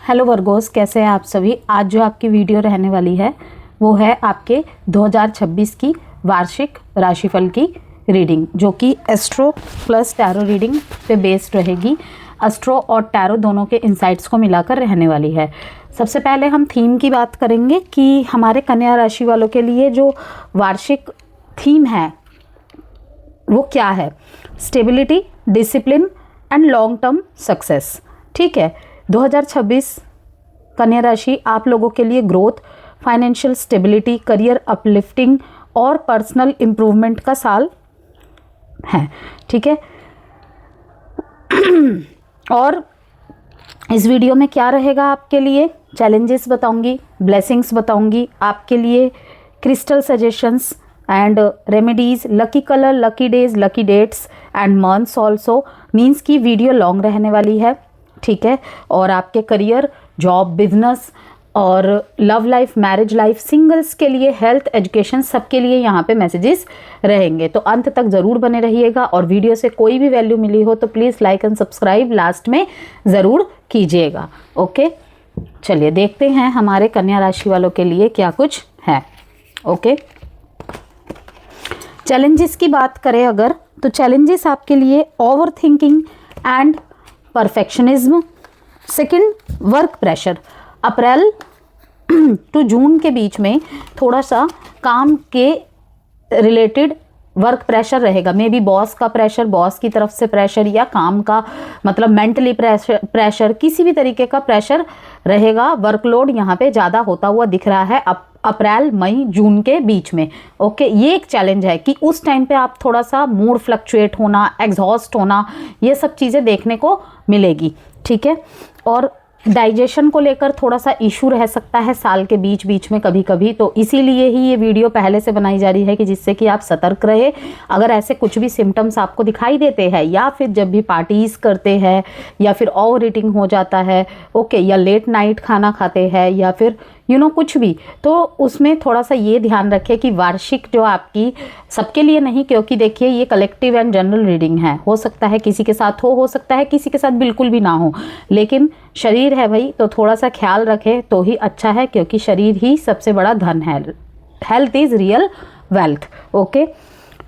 Hello Virgo's, कैसे हैं आप सभी। आज जो आपकी वीडियो रहने वाली है वो है आपके 2026 की वार्षिक राशिफल की रीडिंग, जो कि एस्ट्रो प्लस टैरो रीडिंग पे बेस्ड रहेगी। एस्ट्रो और टैरो दोनों के इंसाइट्स को मिलाकर रहने वाली है। सबसे पहले हम थीम की बात करेंगे कि हमारे कन्या राशि वालों के लिए जो वार्षिक थीम है वो क्या है। Stability, discipline and long term success. ठीक है, 2026 कन्या राशि आप लोगों के लिए growth, financial stability, career uplifting और पर्सनल इम्प्रूवमेंट का साल है। ठीक है, और इस वीडियो में क्या रहेगा आपके लिए, चैलेंजेस बताऊंगी, ब्लेसिंग्स बताऊंगी आपके लिए, crystal suggestions and remedies, lucky colour, lucky days, lucky dates and months also. Means की वीडियो लॉन्ग रहने वाली है। ठीक है, और आपके करियर, जॉब, बिजनेस और love life, marriage life, singles के लिए, हेल्थ, एजुकेशन, सबके लिए यहाँ पे मैसेजेस रहेंगे। तो अंत तक ज़रूर बने रहिएगा और वीडियो से कोई भी वैल्यू मिली हो तो please like and subscribe last में ज़रूर कीजिएगा। ओके, चलिए देखते हैं हमारे कन्या राशि वालों के लिए क्या कुछ है। ओके, चैलेंजेस की बात करें अगर, तो चैलेंजेस आपके लिए over thinking and perfectionism. Second, work pressure. April to June के बीच में थोड़ा सा काम के रिलेटेड वर्क प्रेशर रहेगा। मे बी बॉस का प्रेशर, बॉस की तरफ से प्रेशर, या काम का मतलब मेंटली प्रेशर, किसी भी तरीके का प्रेशर रहेगा। वर्कलोड यहाँ पे ज़्यादा होता हुआ दिख रहा है अप्रैल, मई, जून के बीच में। ओके, ये एक चैलेंज है कि उस टाइम पे आप थोड़ा सा मूड फ्लक्चुएट होना, एग्जॉस्ट होना, ये सब चीज़ें देखने को मिलेगी। ठीक है, और डाइजेशन को लेकर थोड़ा सा इशू रह सकता है साल के बीच बीच में कभी कभी, तो इसीलिए ही ये वीडियो पहले से बनाई जा रही है कि जिससे कि आप सतर्क रहे। अगर ऐसे कुछ भी सिम्टम्स आपको दिखाई देते हैं, या फिर जब भी पार्टीज़ करते हैं, या फिर ओवर ईटिंग हो जाता है, ओके, या लेट नाइट खाना खाते हैं, या फिर कुछ भी, तो उसमें थोड़ा सा ये ध्यान रखें कि वार्षिक जो आपकी, सबके लिए नहीं, क्योंकि देखिए ये कलेक्टिव एंड जनरल रीडिंग है। हो सकता है किसी के साथ हो सकता है किसी के साथ बिल्कुल भी ना हो, लेकिन शरीर है भाई, तो थोड़ा सा ख्याल रखें तो ही अच्छा है, क्योंकि शरीर ही सबसे बड़ा धन है। Health is real wealth. Okay,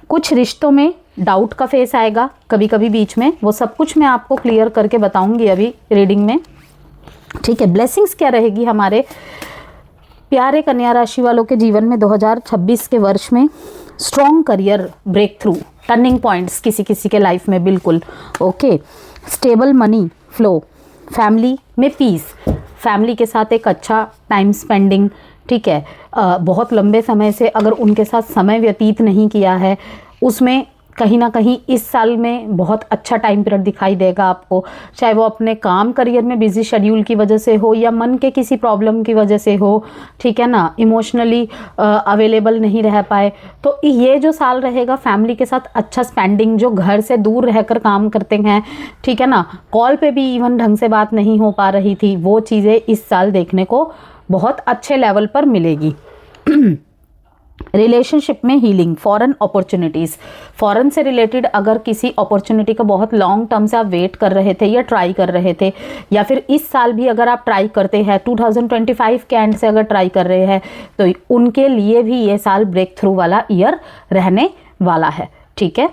कुछ रिश्तों में डाउट का फेस आएगा कभी कभी बीच में, वो सब कुछ मैं आपको क्लियर करके बताऊंगी अभी रीडिंग में। ठीक है, ब्लेसिंग्स क्या रहेगी हमारे प्यारे कन्या राशि वालों के जीवन में 2026 के वर्ष में। Strong career, break through, turning points किसी किसी के लाइफ में, बिल्कुल। Okay, stable money flow, family में पीस, फैमिली के साथ एक अच्छा टाइम स्पेंडिंग। ठीक है, बहुत लंबे समय से अगर उनके साथ समय व्यतीत नहीं किया है, उसमें कहीं ना कहीं इस साल में बहुत अच्छा टाइम पीरियड दिखाई देगा आपको। चाहे वो अपने काम करियर में बिजी शेड्यूल की वजह से हो, या मन के किसी प्रॉब्लम की वजह से हो, ठीक है ना, इमोशनली अवेलेबल नहीं रह पाए, तो ये जो साल रहेगा फैमिली के साथ अच्छा स्पेंडिंग, जो घर से दूर रहकर काम करते हैं, ठीक है ना, कॉल पे भी इवन ढंग से बात नहीं हो पा रही थी, वो चीज़ें इस साल देखने को बहुत अच्छे लेवल पर मिलेगी। रिलेशनशिप में हीलिंग, फॉरेन अपॉर्चुनिटीज़, फॉरेन से रिलेटेड अगर किसी अपॉर्चुनिटी का बहुत लॉन्ग टर्म से आप वेट कर रहे थे या ट्राई कर रहे थे, या फिर इस साल भी अगर आप ट्राई करते हैं, 2025 के एंड से अगर ट्राई कर रहे हैं, तो उनके लिए भी ये साल ब्रेक थ्रू वाला ईयर रहने वाला है। ठीक है,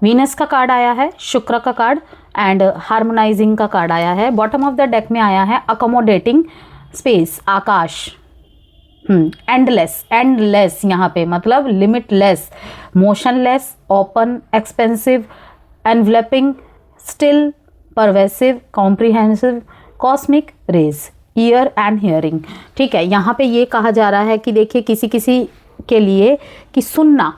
वीनस का कार्ड आया है, शुक्र का कार्ड एंड हार्मोनाइजिंग का कार्ड आया है। बॉटम ऑफ द डेक में आया है अकोमोडेटिंग स्पेस, आकाश, एंडलेस यहाँ पे मतलब limitless, motionless, open, expensive, enveloping, still, pervasive, comprehensive, cosmic rays, ear and hearing. ठीक है, यहाँ पे ये कहा जा रहा है कि देखिए किसी किसी के लिए कि सुनना,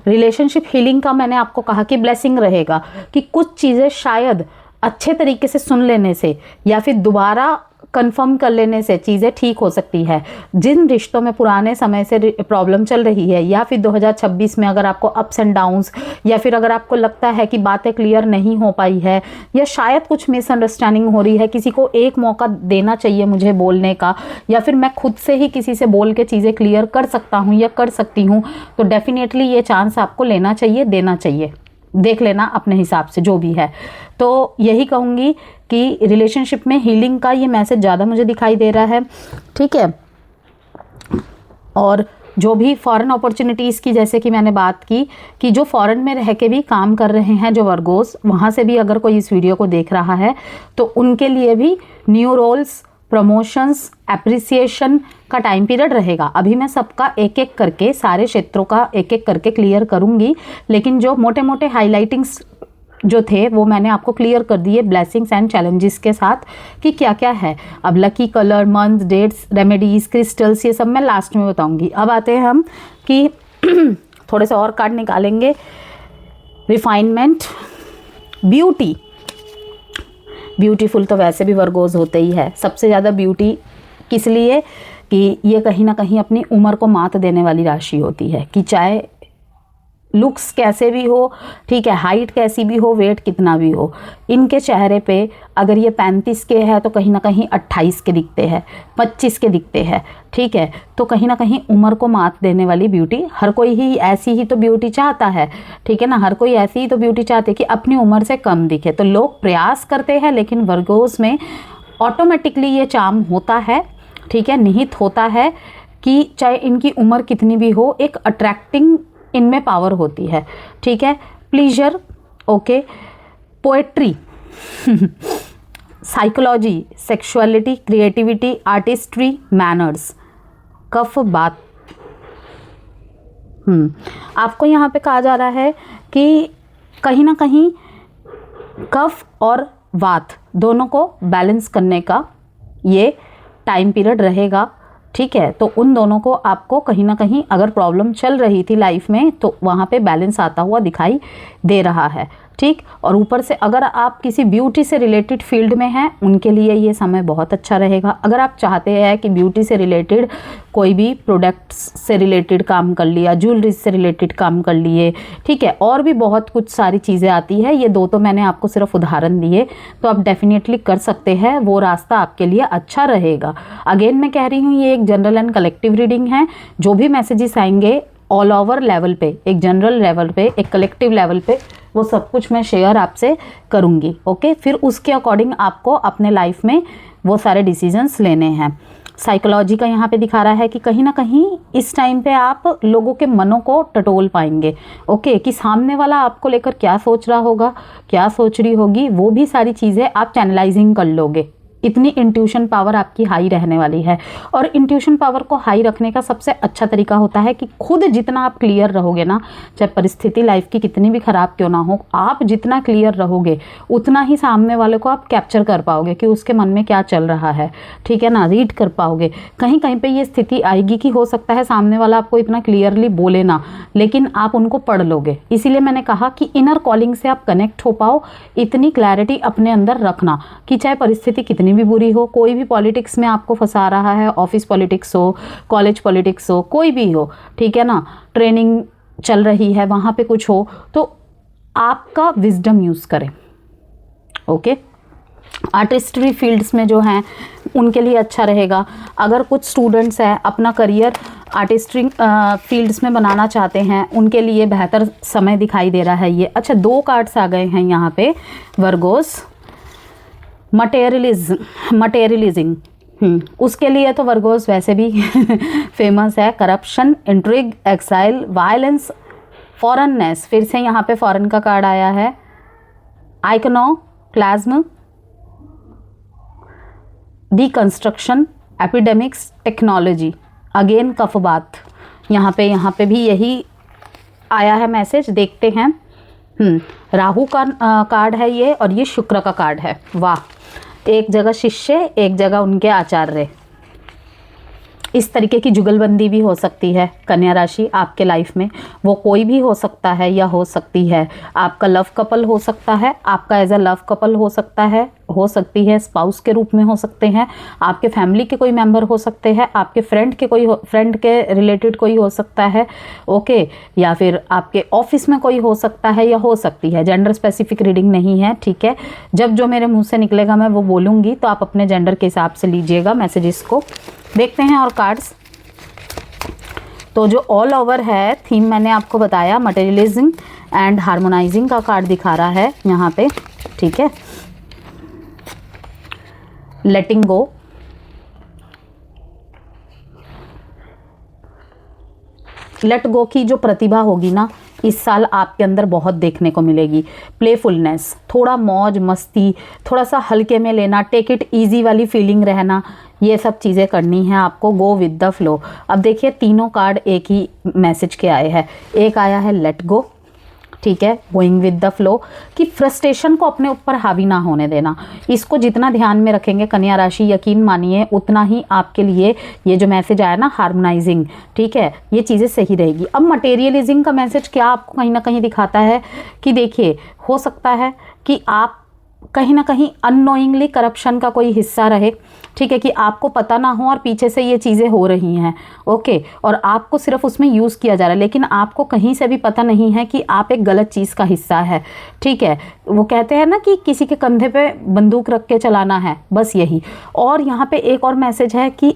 रिलेशनशिप हीलिंग का मैंने आपको कहा कि ब्लेसिंग रहेगा, कि कुछ चीज़ें शायद अच्छे तरीके से सुन लेने से या फिर दोबारा कंफर्म कर लेने से चीज़ें ठीक हो सकती है। जिन रिश्तों में पुराने समय से प्रॉब्लम चल रही है, या फिर 2026 में अगर आपको अप्स एंड डाउन्स, या फिर अगर आपको लगता है कि बातें क्लियर नहीं हो पाई है, या शायद कुछ मिसअंडरस्टैंडिंग हो रही है, किसी को एक मौका देना चाहिए मुझे बोलने का, या फिर मैं खुद से ही किसी से बोल के चीज़ें क्लियर कर सकता हूँ या कर सकती हूँ, तो डेफिनेटली ये चांस आपको लेना चाहिए, देना चाहिए। देख लेना अपने हिसाब से जो भी है। तो यही कहूँगी कि रिलेशनशिप में हीलिंग का ये मैसेज ज़्यादा मुझे दिखाई दे रहा है, ठीक है। और जो भी फॉरेन अपॉर्चुनिटीज़ की, जैसे कि मैंने बात की कि जो फॉरेन में रह के भी काम कर रहे हैं जो वर्गोस, वहाँ से भी अगर कोई इस वीडियो को देख रहा है तो उनके लिए भी न्यू रोल्स, प्रमोशंस, एप्रिसिएशन का टाइम पीरियड रहेगा। अभी मैं सबका एक एक करके, सारे क्षेत्रों का एक एक करके क्लियर करूँगी, लेकिन जो मोटे मोटे हाईलाइटिंग्स जो थे वो मैंने आपको क्लियर कर दिए ब्लेसिंग्स एंड चैलेंजेस के साथ कि क्या क्या है। अब lucky colour, month, dates, remedies, crystals, ये सब मैं लास्ट में बताऊंगी। अब आते हैं हम कि थोड़े से और कार्ड निकालेंगे। रिफाइनमेंट, ब्यूटी, ब्यूटीफुल तो वैसे भी वर्गोज होते ही है। सबसे ज़्यादा ब्यूटी किस लिए कि ये कहीं ना कहीं अपनी उम्र को मात देने वाली राशि होती है कि चाहे लुक्स कैसे भी हो, ठीक है, हाइट कैसी भी हो, वेट कितना भी हो, इनके चेहरे पे अगर ये 35 के है तो कहीं ना कहीं 28 के दिखते हैं, 25 के दिखते हैं, ठीक है। तो कहीं ना कहीं उम्र को मात देने वाली ब्यूटी, हर कोई ही ऐसी ही तो ब्यूटी चाहता है, ठीक है ना, हर कोई ऐसी ही तो ब्यूटी चाहते हैं कि अपनी उम्र से कम दिखे। तो लोग प्रयास करते हैं, लेकिन वर्गोस में ऑटोमेटिकली ये चार्म होता है, ठीक है, निहित होता है कि चाहे इनकी उम्र कितनी भी हो, एक अट्रैक्टिंग इनमें पावर होती है, ठीक है। Pleasure, okay, poetry, psychology, sexuality, creativity, artistry, manners, कफ, बात। आपको यहाँ पे कहा जा रहा है कि कहीं ना कहीं कफ और वात दोनों को बैलेंस करने का ये टाइम पीरियड रहेगा, ठीक है। तो उन दोनों को आपको कहीं ना कहीं अगर प्रॉब्लम चल रही थी लाइफ में तो वहाँ पे बैलेंस आता हुआ दिखाई दे रहा है, ठीक। और ऊपर से अगर आप किसी ब्यूटी से रिलेटेड फील्ड में हैं, उनके लिए ये समय बहुत अच्छा रहेगा। अगर आप चाहते हैं कि ब्यूटी से रिलेटेड कोई भी प्रोडक्ट्स से रिलेटेड काम कर लिया, ज्वेलरी से रिलेटेड काम कर लिए, ठीक है, और भी बहुत कुछ सारी चीज़ें आती है। ये दो तो मैंने आपको सिर्फ उदाहरण दिए, तो आप डेफिनेटली कर सकते हैं, वो रास्ता आपके लिए अच्छा रहेगा। अगेन मैं कह रही हूँ ये एक जनरल एंड कलेक्टिव रीडिंग है। जो भी मैसेजेस आएंगे ऑल ओवर लेवल पे, एक जनरल लेवल पे, एक कलेक्टिव लेवल पे, वो सब कुछ मैं शेयर आपसे करूँगी, ओके। फिर उसके अकॉर्डिंग आपको अपने लाइफ में वो सारे डिसीजंस लेने हैं। साइकोलॉजी का यहाँ पे दिखा रहा है कि कहीं ना कहीं इस टाइम पे आप लोगों के मनों को टटोल पाएंगे, ओके, कि सामने वाला आपको लेकर क्या सोच रहा होगा, क्या सोच रही होगी, वो भी सारी चीज़ें आप चैनलाइजिंग कर लोगे। इतनी इंट्यूशन पावर आपकी हाई रहने वाली है। और इंट्यूशन पावर को हाई रखने का सबसे अच्छा तरीका होता है कि खुद जितना आप क्लियर रहोगे ना, चाहे परिस्थिति लाइफ की कितनी भी खराब क्यों ना हो, आप जितना क्लियर रहोगे उतना ही सामने वाले को आप कैप्चर कर पाओगे कि उसके मन में क्या चल रहा है, ठीक है ना, रीड कर पाओगे। कहीं कहीं पे ये स्थिति आएगी कि हो सकता है सामने वाला आपको इतना क्लियरली बोले ना, लेकिन आप उनको पढ़ लोगे। इसीलिए मैंने कहा कि इनर कॉलिंग से आप कनेक्ट हो पाओ, इतनी क्लैरिटी अपने अंदर रखना कि चाहे परिस्थिति कितनी भी बुरी हो, कोई भी पॉलिटिक्स में आपको फंसा रहा है, ऑफिस पॉलिटिक्स हो, कॉलेज पॉलिटिक्स हो, कोई भी हो, ठीक है ना, ट्रेनिंग चल रही है, वहाँ पे कुछ हो, तो आपका विजडम यूज़ करें, ओके। आर्टिस्ट्री फील्ड्स में जो हैं उनके लिए अच्छा रहेगा। अगर कुछ स्टूडेंट्स हैं अपना करियर आर्टिस्ट्री फील्ड्स में बनाना चाहते हैं, उनके लिए बेहतर समय दिखाई दे रहा है ये। अच्छा, 2 कार्ड्स आ गए हैं यहाँ पे वर्गोस। मटेरियलिज्म, उसके लिए तो वर्गोस वैसे भी फेमस है। करप्शन, इंट्रिग, एक्साइल, वायलेंस, फॉरेननेस, फिर से यहाँ पे फॉरेन का कार्ड आया है। आइकोनोक्लाज्म, डिकंस्ट्रक्शन, एपिडेमिक्स, टेक्नोलॉजी, अगेन कफबात। यहाँ पे भी यही आया है मैसेज, देखते हैं। राहु का कार्ड है ये, और ये शुक्र का कार्ड है। वाह, एक जगह शिष्य, एक जगह उनके आचार्य। इस तरीके की जुगलबंदी भी हो सकती है कन्या राशि आपके लाइफ में। वो कोई भी हो सकता है या हो सकती है आपका लव कपल हो सकता है, आपका एज अ लव कपल हो सकता है, हो सकती है स्पाउस के रूप में हो सकते हैं, आपके फैमिली के कोई मेंबर हो सकते हैं, आपके फ्रेंड के रिलेटेड कोई हो सकता है, ओके, या फिर आपके ऑफिस में कोई हो सकता है या हो सकती है। जेंडर स्पेसिफिक रीडिंग नहीं है, ठीक है। जब जो मेरे मुंह से निकलेगा मैं वो बोलूँगी, तो आप अपने जेंडर के हिसाब से लीजिएगा मैसेजेस को। देखते हैं और कार्ड्स। तो जो ऑल ओवर है थीम मैंने आपको बताया, मटेरियलिज्म एंड हार्मोनाइजिंग का कार्ड दिखा रहा है यहाँ पे, ठीक है। लेटिंग गो, लेट गो की जो प्रतिभा होगी ना इस साल आपके अंदर बहुत देखने को मिलेगी। प्लेफुलनेस, थोड़ा मौज मस्ती, थोड़ा सा हल्के में लेना, टेक इट इजी वाली फीलिंग रहना, ये सब चीज़ें करनी है आपको। गो विद द फ्लो। अब देखिए तीनों कार्ड एक ही मैसेज के आए हैं। एक आया है लेट गो, ठीक है, गोइंग विद द फ्लो, कि फ्रस्ट्रेशन को अपने ऊपर हावी ना होने देना। इसको जितना ध्यान में रखेंगे कन्या राशि, यकीन मानिए उतना ही आपके लिए ये जो मैसेज आया ना हार्मोनाइजिंग, ठीक है, ये चीज़ें सही रहेगी। अब मटेरियलिज्म का मैसेज क्या आपको कहीं ना कहीं दिखाता है कि देखिए हो सकता है कि आप कहीं ना कहीं अननोइंगली करप्शन का कोई हिस्सा रहे, ठीक है, कि आपको पता ना हो और पीछे से ये चीज़ें हो रही हैं, ओके, और आपको सिर्फ उसमें यूज़ किया जा रहा है, लेकिन आपको कहीं से भी पता नहीं है कि आप एक गलत चीज़ का हिस्सा है, ठीक है। वो कहते हैं ना कि किसी के कंधे पे बंदूक रख के चलाना है, बस यही। और यहाँ पे एक और मैसेज है कि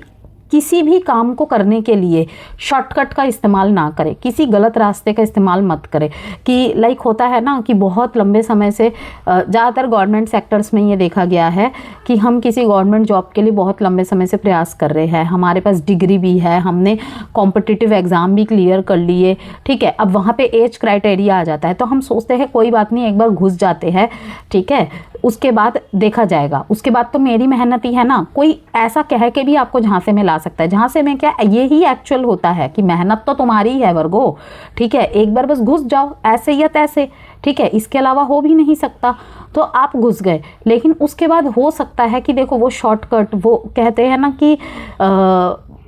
किसी भी काम को करने के लिए शॉर्टकट का इस्तेमाल ना करें, किसी गलत रास्ते का इस्तेमाल मत करें। कि लाइक होता है ना कि बहुत लंबे समय से ज़्यादातर गवर्नमेंट सेक्टर्स में ये देखा गया है कि हम किसी गवर्नमेंट जॉब के लिए बहुत लंबे समय से प्रयास कर रहे हैं, हमारे पास डिग्री भी है, हमने कॉम्पिटिटिव एग्ज़ाम भी क्लियर कर लिए, ठीक है। अब वहाँ पे एज क्राइटेरिया आ जाता है तो हम सोचते हैं कोई बात नहीं, एक बार घुस जाते हैं, ठीक है, उसके बाद देखा जाएगा, उसके बाद तो मेरी मेहनत ही है ना। कोई ऐसा कह के भी आपको झांसे में ला सकता है। झांसे में क्या, ये ही एक्चुअल होता है कि मेहनत तो तुम्हारी ही है वर्गो, ठीक है, एक बार बस घुस जाओ ऐसे या तैसे, ठीक है, इसके अलावा हो भी नहीं सकता। तो आप घुस गए, लेकिन उसके बाद हो सकता है कि देखो वो शॉर्टकट, वो कहते हैं ना कि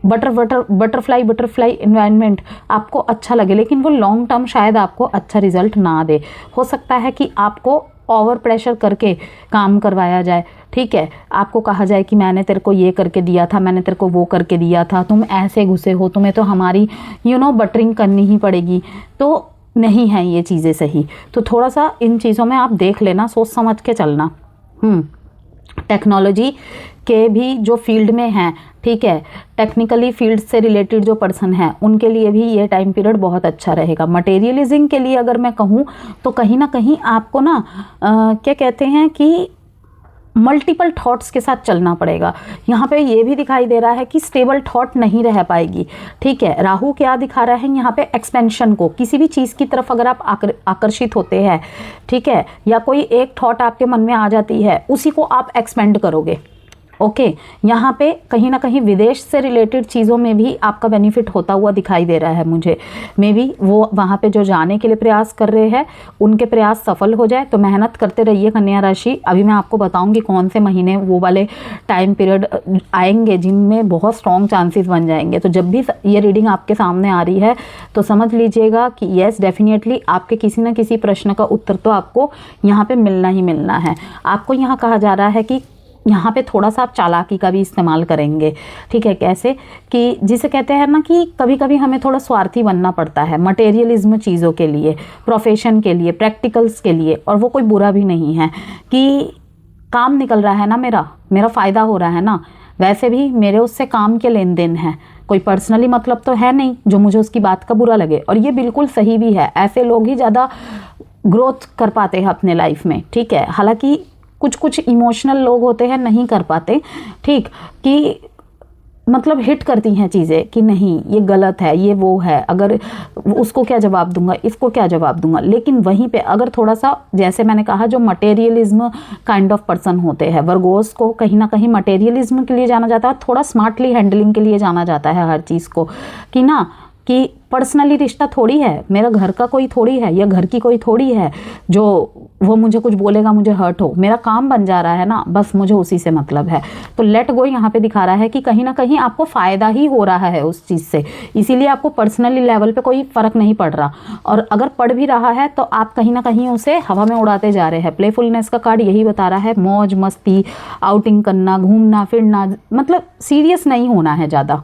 बटरफ्लाई इन्वायरमेंट आपको अच्छा लगे, लेकिन वो लॉन्ग टर्म शायद आपको अच्छा रिजल्ट ना दे। हो सकता है कि आपको ओवर प्रेशर करके काम करवाया जाए, ठीक है, आपको कहा जाए कि मैंने तेरे को ये करके दिया था, मैंने तेरे को वो करके दिया था, तुम ऐसे घुसे हो, तुम्हें तो हमारी बटरिंग करनी ही पड़ेगी। तो नहीं है ये चीज़ें सही। तो थोड़ा सा इन चीज़ों में आप देख लेना, सोच समझ के चलना। टेक्नोलॉजी के भी जो फील्ड में हैं, ठीक है, टेक्निकली फील्ड से रिलेटेड जो पर्सन है उनके लिए भी ये टाइम पीरियड बहुत अच्छा रहेगा। मटेरियलिज्म के लिए अगर मैं कहूँ तो कहीं ना कहीं आपको ना क्या कहते हैं कि मल्टीपल थॉट्स के साथ चलना पड़ेगा। यहाँ पे ये भी दिखाई दे रहा है कि स्टेबल थॉट नहीं रह पाएगी, ठीक है। राहु क्या दिखा रहा है यहाँ पे, एक्सपेंशन को, किसी भी चीज़ की तरफ अगर आप आकर्षित होते हैं, ठीक है, या कोई एक थॉट आपके मन में आ जाती है, उसी को आप एक्सपेंड करोगे, ओके। यहाँ पे कहीं ना कहीं विदेश से रिलेटेड चीज़ों में भी आपका बेनिफिट होता हुआ दिखाई दे रहा है मुझे। मे बी वो वहाँ पे जो जाने के लिए प्रयास कर रहे हैं उनके प्रयास सफल हो जाए, तो मेहनत करते रहिए कन्या राशि। अभी मैं आपको बताऊंगी कौन से महीने वो वाले टाइम पीरियड आएंगे जिनमें बहुत स्ट्रॉन्ग चांसेस बन जाएंगे। तो जब भी ये रीडिंग आपके सामने आ रही है तो समझ लीजिएगा कि येस डेफिनेटली आपके किसी न किसी प्रश्न का उत्तर तो आपको यहाँ पर मिलना ही मिलना है। आपको यहाँ कहा जा रहा है कि यहाँ पे थोड़ा सा आप चालाकी का भी इस्तेमाल करेंगे, ठीक है। कैसे कि जिसे कहते हैं ना कि कभी कभी हमें थोड़ा स्वार्थी बनना पड़ता है मटेरियलिज्म चीज़ों के लिए, प्रोफेशन के लिए, प्रैक्टिकल्स के लिए। और वो कोई बुरा भी नहीं है कि काम निकल रहा है ना, मेरा फ़ायदा हो रहा है ना, वैसे भी मेरे उससे काम के लेन देन है, कोई पर्सनली मतलब तो है नहीं जो मुझे उसकी बात का बुरा लगे। और ये बिल्कुल सही भी है, ऐसे लोग ही ज़्यादा ग्रोथ कर पाते हैं अपने लाइफ में, ठीक है। हालांकि कुछ इमोशनल लोग होते हैं नहीं कर पाते, ठीक, कि मतलब हिट करती हैं चीज़ें कि नहीं ये गलत है, ये वो है, अगर उसको क्या जवाब दूंगा, इसको क्या जवाब दूंगा। लेकिन वहीं पे अगर थोड़ा सा, जैसे मैंने कहा, जो मटेरियलिज्म काइंड ऑफ पर्सन होते हैं, वर्गोस को कहीं ना कहीं मटेरियलिज्म के लिए जाना जाता है, थोड़ा स्मार्टली हैंडलिंग के लिए जाना जाता है हर चीज़ को, कि ना कि पर्सनली रिश्ता थोड़ी है, मेरा घर का कोई थोड़ी है या घर की कोई थोड़ी है जो वो मुझे कुछ बोलेगा मुझे हर्ट हो। मेरा काम बन जा रहा है ना, बस मुझे उसी से मतलब है। तो लेट गो यहाँ पे दिखा रहा है कि कहीं ना कहीं आपको फ़ायदा ही हो रहा है उस चीज़ से, इसीलिए आपको पर्सनली लेवल पे कोई फ़र्क नहीं पड़ रहा। और अगर पड़ भी रहा है तो आप कहीं ना कहीं उसे हवा में उड़ाते जा रहे हैं। प्लेफुलनेस का कार्ड यही बता रहा है, मौज मस्ती, आउटिंग करना, घूमना फिरना, मतलब सीरियस नहीं होना है ज़्यादा,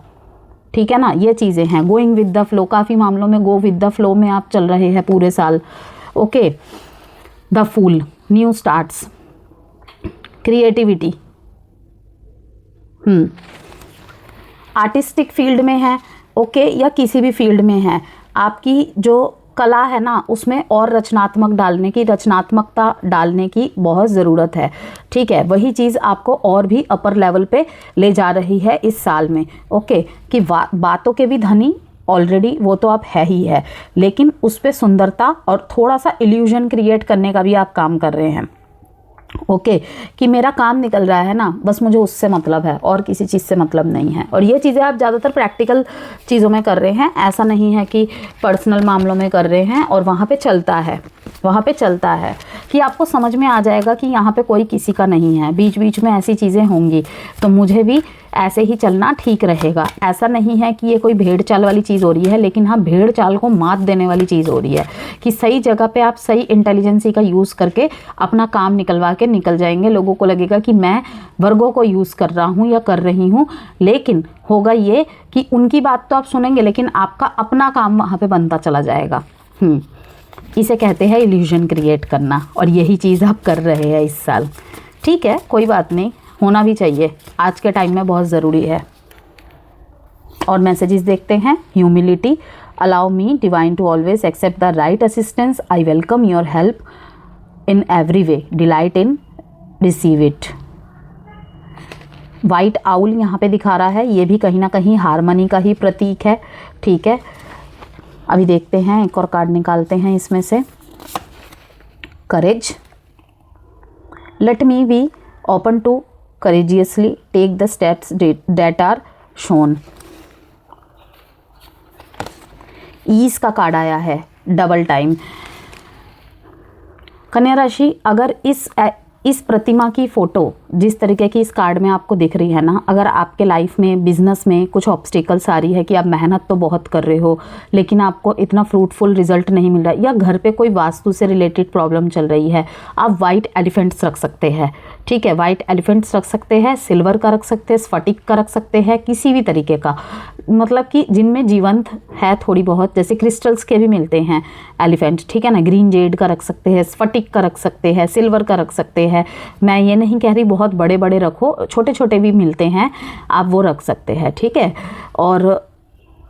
ठीक है ना। ये चीज़ें हैं। गोइंग विद द फ्लो, काफ़ी मामलों में गो विद द फ्लो में आप चल रहे हैं पूरे साल, okay. The fool, new starts, creativity, artistic field में है, ओके, या किसी भी फील्ड में है, आपकी जो कला है ना, उसमें और रचनात्मकता डालने की बहुत ज़रूरत है। ठीक है, वही चीज़ आपको और भी अपर लेवल पे ले जा रही है इस साल में। ओके, कि बातों के भी धनी ऑलरेडी वो तो आप है ही है, लेकिन उस पर सुंदरता और थोड़ा सा इल्यूजन क्रिएट करने का भी आप काम कर रहे हैं। ओके, कि मेरा काम निकल रहा है ना, बस मुझे उससे मतलब है और किसी चीज़ से मतलब नहीं है। और ये चीज़ें आप ज़्यादातर प्रैक्टिकल चीज़ों में कर रहे हैं, ऐसा नहीं है कि पर्सनल मामलों में कर रहे हैं। और वहाँ पे चलता है, वहाँ पे चलता है कि आपको समझ में आ जाएगा कि यहाँ पे कोई किसी का नहीं है। बीच बीच में ऐसी चीज़ें होंगी तो मुझे भी ऐसे ही चलना ठीक रहेगा। ऐसा नहीं है कि ये कोई भेड़ चाल वाली चीज़ हो रही है, लेकिन हाँ, भेड़ चाल को मात देने वाली चीज़ हो रही है कि सही जगह पे आप सही इंटेलिजेंसी का यूज़ करके अपना काम निकलवा के निकल जाएंगे। लोगों को लगेगा कि मैं वर्गों को यूज़ कर रहा हूँ या कर रही हूँ, लेकिन होगा ये कि उनकी बात तो आप सुनेंगे, लेकिन आपका अपना काम वहाँ पर बनता चला जाएगा। इसे कहते हैं इल्यूजन क्रिएट करना, और यही चीज़ आप कर रहे हैं इस साल। ठीक है, कोई बात नहीं, होना भी चाहिए, आज के टाइम में बहुत ज़रूरी है। और मैसेजेस देखते हैं। Humility, allow me divine to always accept the right assistance, I welcome your help in every way, delight in receive it. White owl यहाँ पे दिखा रहा है, ये भी कहीं ना कहीं हारमनी का ही प्रतीक है। ठीक है, अभी देखते हैं, एक और कार्ड निकालते हैं इसमें से। Courage, let me be open to courageously take the steps that are shown। ईज का कार्ड आया है, डबल टाइम। कन्या राशि, अगर इस प्रतिमा की फ़ोटो जिस तरीके की इस कार्ड में आपको दिख रही है ना, अगर आपके लाइफ में, बिजनेस में कुछ ऑब्स्टिकल्स आ रही है कि आप मेहनत तो बहुत कर रहे हो लेकिन आपको इतना फ्रूटफुल रिजल्ट नहीं मिल रहा, या घर पे कोई वास्तु से रिलेटेड प्रॉब्लम चल रही है, आप वाइट एलिफेंट्स रख सकते हैं। ठीक है, वाइट एलिफेंट्स रख सकते हैं, सिल्वर का रख सकते हैं, स्फटिक का रख सकते हैं, किसी भी तरीके का, मतलब कि जिनमें जीवंत है थोड़ी बहुत, जैसे क्रिस्टल्स के भी मिलते हैं एलिफेंट। ठीक है ना, ग्रीन जेड का रख सकते हैं, स्फटिक का रख सकते हैं, सिल्वर का रख सकते हैं। मैं ये नहीं कह रही बहुत बड़े बड़े रखो, छोटे छोटे भी मिलते हैं, आप वो रख सकते हैं। ठीक है, और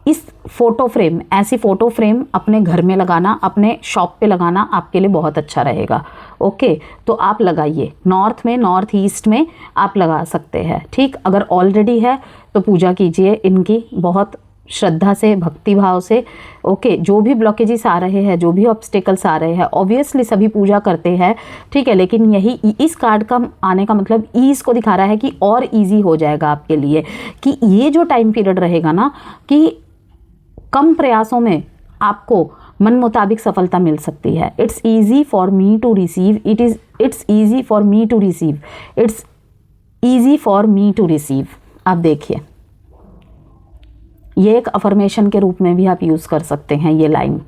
इस फ़ोटो फ्रेम, ऐसी फ़ोटो फ्रेम अपने घर में लगाना, अपने शॉप पे लगाना आपके लिए बहुत अच्छा रहेगा। ओके, तो आप लगाइए, नॉर्थ में, नॉर्थ ईस्ट में आप लगा सकते हैं। ठीक, अगर ऑलरेडी है तो पूजा कीजिए इनकी बहुत श्रद्धा से, भक्ति भाव से। ओके, जो भी ब्लॉकेजेस आ रहे हैं, जो भी ऑब्स्टिकल्स आ रहे हैं, ऑब्वियसली सभी पूजा करते हैं। ठीक है, लेकिन यही इस कार्ड का आने का मतलब ईज़ को दिखा रहा है कि और ईजी हो जाएगा आपके लिए, कि ये जो टाइम पीरियड रहेगा ना, कि कम प्रयासों में आपको मन मुताबिक सफलता मिल सकती है। It's easy for me to receive, it's easy for me to receive, it's easy for me to receive. आप देखिए, ये एक अफर्मेशन के रूप में भी आप यूज़ कर सकते हैं। ये लाइन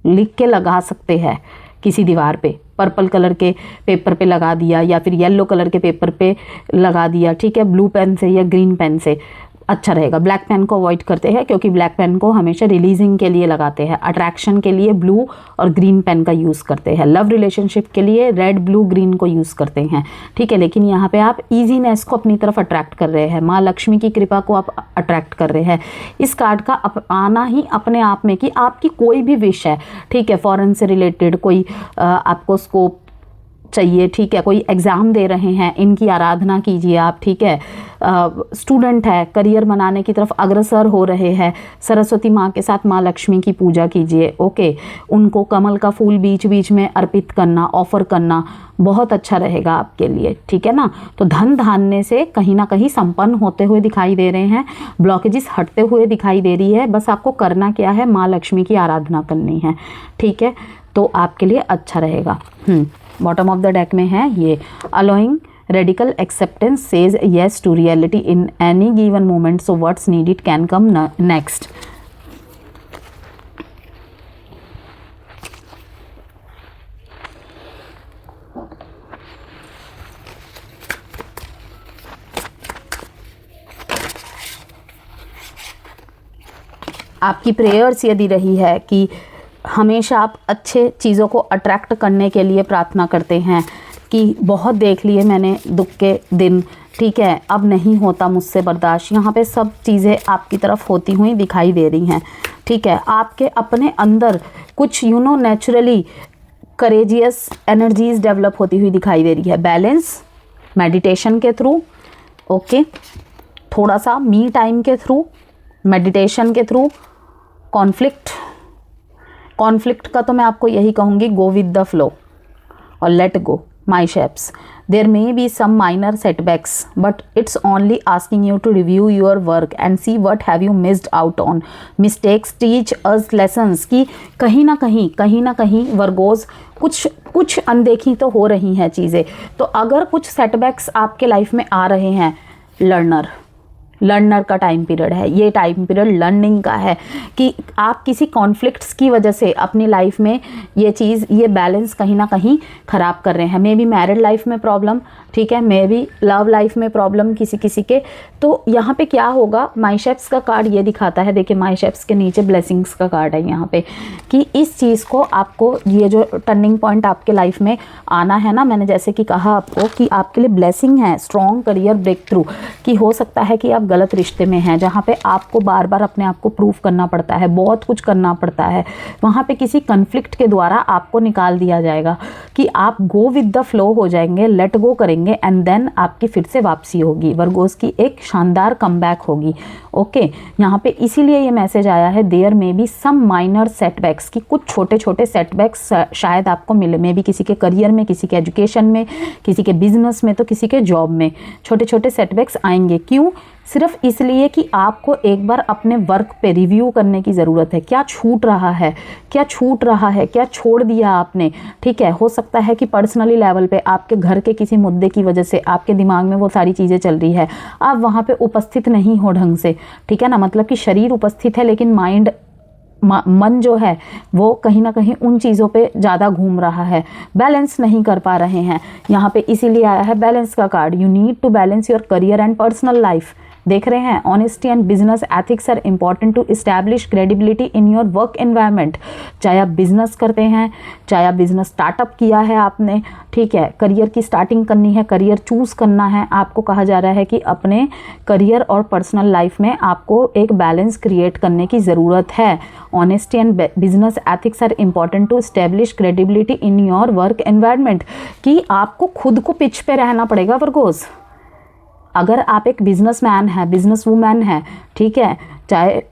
लिख के लगा सकते हैं किसी दीवार पे, पर्पल कलर के पेपर पे लगा दिया या फिर येलो कलर के पेपर पे लगा दिया। ठीक है, ब्लू पेन से या ग्रीन पेन से अच्छा रहेगा। ब्लैक पेन को अवॉइड करते हैं क्योंकि ब्लैक पेन को हमेशा रिलीजिंग के लिए लगाते हैं, अट्रैक्शन के लिए ब्लू और ग्रीन पेन का यूज़ करते हैं, लव रिलेशनशिप के लिए रेड, ब्लू, ग्रीन को यूज़ करते हैं। ठीक है, लेकिन यहाँ पे आप ईजीनेस को अपनी तरफ अट्रैक्ट कर रहे हैं, माँ लक्ष्मी की कृपा को आप अट्रैक्ट कर रहे हैं। इस कार्ड का आना ही अपने आप में कि आपकी कोई भी विश है, ठीक है, फॉरेन से रिलेटेड कोई आपको स्कोप चाहिए, ठीक है, कोई एग्ज़ाम दे रहे हैं, इनकी आराधना कीजिए आप। ठीक है, स्टूडेंट है, करियर बनाने की तरफ अग्रसर हो रहे हैं, सरस्वती माँ के साथ माँ लक्ष्मी की पूजा कीजिए। ओके, उनको कमल का फूल बीच बीच में अर्पित करना, ऑफर करना बहुत अच्छा रहेगा आपके लिए। ठीक है ना, तो धन धान्य से कहीं ना कहीं संपन्न होते हुए दिखाई दे रहे हैं, ब्लॉकेजेस हटते हुए दिखाई दे रही है। बस आपको करना क्या है, माँ लक्ष्मी की आराधना करनी है। ठीक है, तो आपके लिए अच्छा रहेगा। बॉटम ऑफ द डेक में है ये, allowing radical acceptance says yes to reality in any given moment, so what's needed can come next। आपकी प्रेयर्स यदि रही है कि हमेशा आप अच्छे चीज़ों को अट्रैक्ट करने के लिए प्रार्थना करते हैं कि बहुत देख लिए मैंने दुख के दिन, ठीक है, अब नहीं होता मुझसे बर्दाश्त। यहाँ पे सब चीज़ें आपकी तरफ होती हुई दिखाई दे रही हैं, ठीक है। आपके अपने अंदर कुछ नेचुरली करेजियस एनर्जीज डेवलप होती हुई दिखाई दे रही है। बैलेंस मेडिटेशन के थ्रू, ओके, थोड़ा सा मी टाइम के थ्रू, मेडिटेशन के थ्रू, कॉन्फ्लिक्ट का तो मैं आपको यही कहूँगी, गो विद द फ्लो और let go my shapes. There may be some minor setbacks but it's only asking you to review your work and see what have you missed out on. Mistakes teach us lessons, की कहीं ना कहीं Virgos कुछ अनदेखी तो हो रही हैं चीज़ें। तो अगर कुछ सेटबैक्स आपके लाइफ में आ रहे हैं, लर्नर का टाइम पीरियड है, ये टाइम पीरियड लर्निंग का है कि आप किसी कॉन्फ्लिक्ट्स की वजह से अपनी लाइफ में ये बैलेंस कहीं ना कहीं ख़राब कर रहे हैं। मे बी मैरिड लाइफ में प्रॉब्लम, ठीक है, मे बी लव लाइफ में प्रॉब्लम किसी के। तो यहाँ पे क्या होगा, माई शेप्स का कार्ड ये दिखाता है, देखिए माई शेप्स के नीचे ब्लेसिंग्स का कार्ड है यहाँ पे, कि इस चीज़ को आपको, ये जो टर्निंग पॉइंट आपके लाइफ में आना है ना, मैंने जैसे कि कहा आपको कि आपके लिए ब्लेसिंग है, स्ट्रॉन्ग करियर ब्रेक थ्रू, कि हो सकता है कि आप गलत रिश्ते में हैं जहाँ पे आपको बार बार अपने आप को प्रूफ करना पड़ता है, बहुत कुछ करना पड़ता है, वहाँ पे किसी कन्फ्लिक्ट के द्वारा आपको निकाल दिया जाएगा कि आप गो विद द फ्लो हो जाएंगे, लेट गो करेंगे एंड देन आपकी फिर से वापसी होगी। वर्गोस की एक शानदार कमबैक होगी, ओके। यहाँ पे इसीलिए ये मैसेज आया है, there may be some minor setbacks, की कुछ छोटे छोटे सेटबैक्स शायद आपको मिले, मे बी किसी के करियर में, किसी के एजुकेशन में, किसी के बिजनेस में, तो किसी के जॉब में छोटे छोटे सेटबैक्स आएंगे। क्यों? सिर्फ इसलिए कि आपको एक बार अपने वर्क पे रिव्यू करने की ज़रूरत है। क्या छूट रहा है, क्या छोड़ दिया आपने, ठीक है। हो सकता है कि पर्सनली लेवल पे आपके घर के किसी मुद्दे की वजह से आपके दिमाग में वो सारी चीज़ें चल रही है, आप वहाँ पे उपस्थित नहीं हो ढंग से, ठीक है ना। मतलब कि शरीर उपस्थित है लेकिन मन जो है वो कहीं ना कहीं उन चीज़ों पे ज़्यादा घूम रहा है, बैलेंस नहीं कर पा रहे हैं। यहाँ पे इसीलिए आया है बैलेंस का card. You need to balance your career and personal life. देख रहे हैं, honesty and business ethics are important to establish credibility in your work environment. चाहे आप बिजनेस करते हैं, चाहे आप बिजनेस स्टार्टअप किया है आपने, ठीक है, करियर की स्टार्टिंग करनी है, करियर चूज़ करना है, आपको कहा जा रहा है कि अपने करियर और पर्सनल लाइफ में आपको एक बैलेंस क्रिएट करने की ज़रूरत है। Honesty and business ethics are important to establish credibility in your work environment, कि आपको खुद को पिच पे रहना पड़ेगा वर्गोस। अगर आप एक बिजनेसमैन है, बिजनेस वूमैन है, ठीक है, चाहे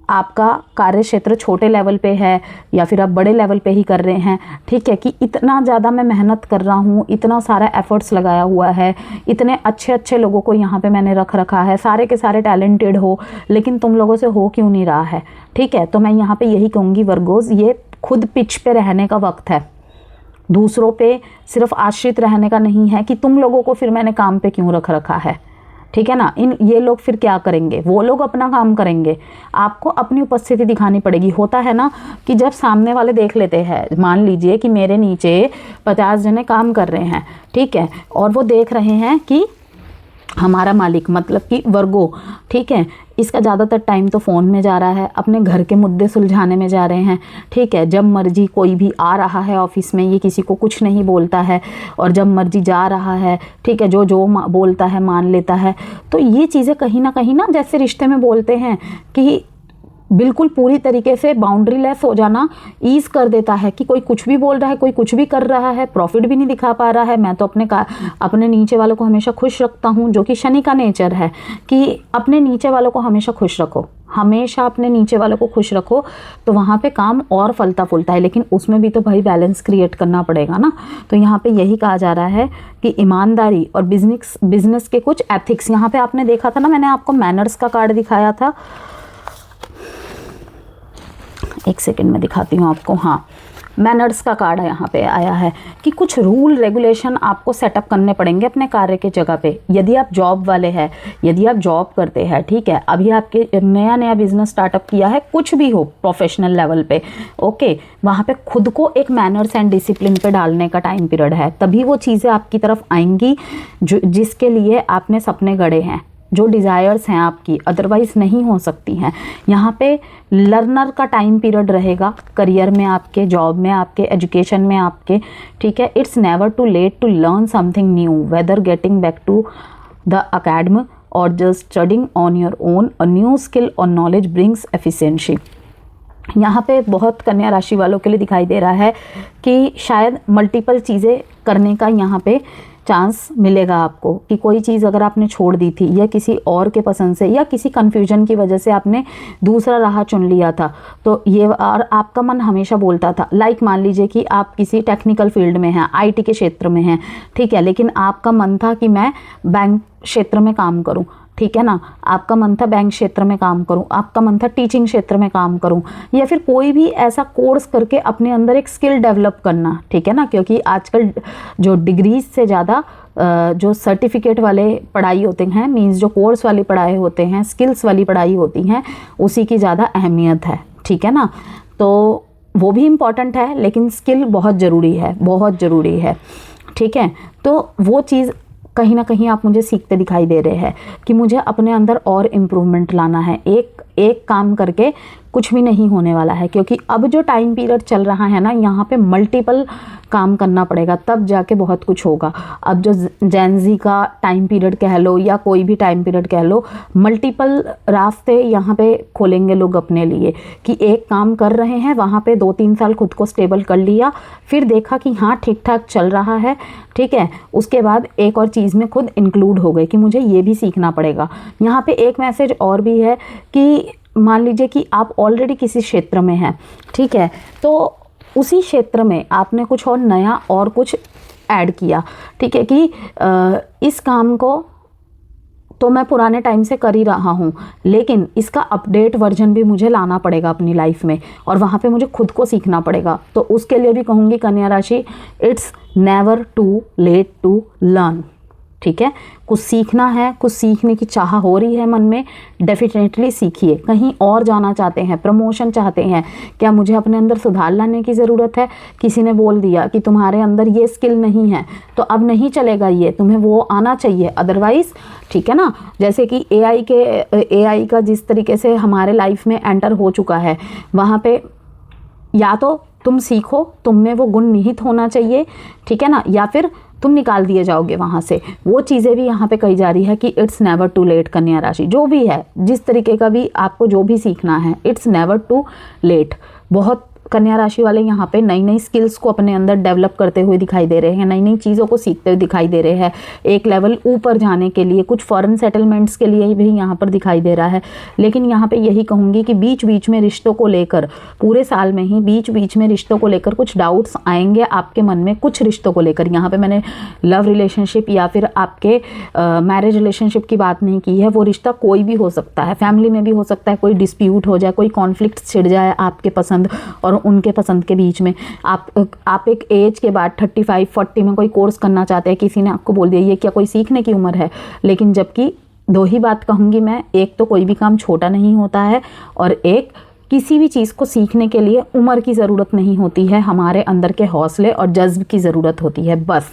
आपका कार्य क्षेत्र छोटे लेवल पे है या फिर आप बड़े लेवल पे ही कर रहे हैं, ठीक है, कि इतना ज़्यादा मैं मेहनत कर रहा हूँ, इतना सारा एफर्ट्स लगाया हुआ है, इतने अच्छे लोगों को यहाँ पे मैंने रख रखा है, सारे के सारे टैलेंटेड हो, लेकिन तुम लोगों से हो क्यों नहीं रहा है, ठीक है। तो मैं यहाँ पे यही कहूँगी वर्गोस, ये खुद पिच पे रहने का वक्त है, दूसरों पे सिर्फ आश्रित रहने का नहीं है कि तुम लोगों को फिर मैंने काम पे क्यों रख रखा है, ठीक है ना। ये लोग फिर क्या करेंगे, वो लोग अपना काम करेंगे, आपको अपनी उपस्थिति दिखानी पड़ेगी। होता है ना कि जब सामने वाले देख लेते हैं, मान लीजिए कि मेरे नीचे 50 जने काम कर रहे हैं, ठीक है, और वो देख रहे हैं कि हमारा मालिक मतलब कि वर्गो, ठीक है, इसका ज़्यादातर टाइम तो फ़ोन में जा रहा है, अपने घर के मुद्दे सुलझाने में जा रहे हैं, ठीक है। जब मर्जी कोई भी आ रहा है ऑफिस में, ये किसी को कुछ नहीं बोलता है, और जब मर्जी जा रहा है, ठीक है, जो बोलता है मान लेता है। तो ये चीज़ें कहीं ना जैसे रिश्ते में बोलते हैं कि बिल्कुल पूरी तरीके से बाउंड्री लेस हो जाना ईज़ कर देता है कि कोई कुछ भी बोल रहा है, कोई कुछ भी कर रहा है, प्रॉफिट भी नहीं दिखा पा रहा है। मैं तो अपने नीचे वालों को हमेशा खुश रखता हूँ, जो कि शनि का नेचर है कि अपने नीचे वालों को हमेशा खुश रखो, हमेशा अपने नीचे वालों को खुश रखो, तो वहाँ पे काम और फलता फूलता है। लेकिन उसमें भी तो भाई बैलेंस क्रिएट करना पड़ेगा ना। तो यहाँ पे यही कहा जा रहा है कि ईमानदारी और बिजनेस के कुछ एथिक्स, यहाँ पे आपने देखा था ना, मैंने आपको मैनर्स का कार्ड दिखाया था, एक सेकंड में दिखाती हूँ आपको। हाँ, मैनर्स का कार्ड यहाँ पे आया है कि कुछ रूल रेगुलेशन आपको सेटअप करने पड़ेंगे अपने कार्य के जगह पे। यदि आप जॉब वाले हैं, यदि आप जॉब करते हैं, ठीक है, अभी आपके नया बिजनेस स्टार्टअप किया है, कुछ भी हो प्रोफेशनल लेवल पे, ओके, वहाँ पे खुद को एक मैनर्स एंड डिसिप्लिन पे डालने का टाइम पीरियड है। तभी वो चीज़ें आपकी तरफ आएंगी जिसके लिए आपने सपने गढ़े हैं, जो डिज़ायर्स हैं आपकी अदरवाइज़ नहीं हो सकती हैं। यहाँ पे लर्नर का टाइम पीरियड रहेगा करियर में आपके, जॉब में आपके, एजुकेशन में आपके, ठीक है। It's never too late to learn something new, whether getting back to the academy or just studying on your own, a new skill or knowledge brings efficiency. यहाँ पे बहुत कन्या राशि वालों के लिए दिखाई दे रहा है कि शायद मल्टीपल चीज़ें करने का यहाँ पे चांस मिलेगा आपको, कि कोई चीज़ अगर आपने छोड़ दी थी या किसी और के पसंद से या किसी कन्फ्यूजन की वजह से आपने दूसरा राह चुन लिया था, तो ये और आपका मन हमेशा बोलता था, लाइक मान लीजिए कि आप किसी टेक्निकल फील्ड में हैं, आईटी के क्षेत्र में हैं, ठीक है, लेकिन आपका मन था कि मैं बैंक क्षेत्र में काम करूं, ठीक है ना, आपका मन था बैंक क्षेत्र में काम करूं, आपका मन था टीचिंग क्षेत्र में काम करूं, या फिर कोई भी ऐसा कोर्स करके अपने अंदर एक स्किल डेवलप करना, ठीक है ना, क्योंकि आजकल जो डिग्रीज से ज़्यादा जो सर्टिफिकेट वाले पढ़ाई होते हैं, मींस जो कोर्स वाली पढ़ाई होते हैं, स्किल्स वाली पढ़ाई होती हैं, उसी की ज़्यादा अहमियत है, ठीक है ना। तो वो भी इम्पॉर्टेंट है, लेकिन स्किल बहुत ज़रूरी है, बहुत ज़रूरी है, ठीक है। तो वो चीज़ कहीं ना कहीं आप मुझे सीखते दिखाई दे रहे हैं कि मुझे अपने अंदर और इम्प्रूवमेंट लाना है। एक काम करके कुछ भी नहीं होने वाला है, क्योंकि अब जो टाइम पीरियड चल रहा है ना, यहाँ पे मल्टीपल काम करना पड़ेगा, तब जाके बहुत कुछ होगा। अब जो जेनजी का टाइम पीरियड कह लो या कोई भी टाइम पीरियड कह लो, मल्टीपल रास्ते यहाँ पे खोलेंगे लोग अपने लिए, कि एक काम कर रहे हैं, वहाँ पे 2-3 साल खुद को स्टेबल कर लिया, फिर देखा कि हाँ ठीक ठाक चल रहा है, ठीक है, उसके बाद एक और चीज़ में खुद इंक्लूड हो गए कि मुझे ये भी सीखना पड़ेगा। यहाँ पे एक मैसेज और भी है कि मान लीजिए कि आप ऑलरेडी किसी क्षेत्र में हैं, ठीक है, तो उसी क्षेत्र में आपने कुछ और नया और कुछ ऐड किया, ठीक है, कि इस काम को तो मैं पुराने टाइम से कर ही रहा हूँ, लेकिन इसका अपडेट वर्जन भी मुझे लाना पड़ेगा अपनी लाइफ में, और वहाँ पे मुझे खुद को सीखना पड़ेगा। तो उसके लिए भी कहूँगी कन्या राशि, it's never too late to learn, ठीक है। कुछ सीखना है, कुछ सीखने की चाह हो रही है मन में, डेफिनेटली सीखिए। कहीं और जाना चाहते हैं, प्रमोशन चाहते हैं, क्या मुझे अपने अंदर सुधार लाने की ज़रूरत है, किसी ने बोल दिया कि तुम्हारे अंदर ये स्किल नहीं है, तो अब नहीं चलेगा, ये तुम्हें वो आना चाहिए, अदरवाइज़, ठीक है ना। जैसे कि एआई का जिस तरीके से हमारे लाइफ में एंटर हो चुका है, वहाँ पे या तो तुम सीखो, तुम में वो गुण निहित होना चाहिए, ठीक है ना, या फिर तुम निकाल दिए जाओगे वहाँ से। वो चीज़ें भी यहाँ पे कही जा रही है कि इट्स नेवर टू लेट। कन्या राशि जो भी है, जिस तरीके का भी आपको जो भी सीखना है, इट्स नेवर टू लेट। बहुत कन्या राशि वाले यहाँ पे नई नई स्किल्स को अपने अंदर डेवलप करते हुए दिखाई दे रहे हैं, नई नई चीज़ों को सीखते हुए दिखाई दे रहे हैं, एक लेवल ऊपर जाने के लिए, कुछ फॉरेन सेटलमेंट्स के लिए भी यहाँ पर दिखाई दे रहा है। लेकिन यहाँ पे यही कहूँगी कि बीच बीच में रिश्तों को लेकर, पूरे साल में ही बीच बीच में रिश्तों को लेकर कुछ डाउट्स आएंगे आपके मन में, कुछ रिश्तों को लेकर। यहाँ पर मैंने लव रिलेशनशिप या फिर आपके मैरिज रिलेशनशिप की बात नहीं की है, वो रिश्ता कोई भी हो सकता है, फैमिली में भी हो सकता है, कोई डिस्प्यूट हो जाए, कोई कॉन्फ्लिक्ट छिड़ जाए आपके पसंद और उनके पसंद के बीच में। आप एक एज के बाद 35-40 में कोई कोर्स करना चाहते हैं, किसी ने आपको बोल दिया ये क्या कोई सीखने की उम्र है, लेकिन जबकि दो ही बात कहूँगी मैं, एक तो कोई भी काम छोटा नहीं होता है, और एक किसी भी चीज़ को सीखने के लिए उम्र की ज़रूरत नहीं होती है, हमारे अंदर के हौसले और जज्ब की ज़रूरत होती है बस,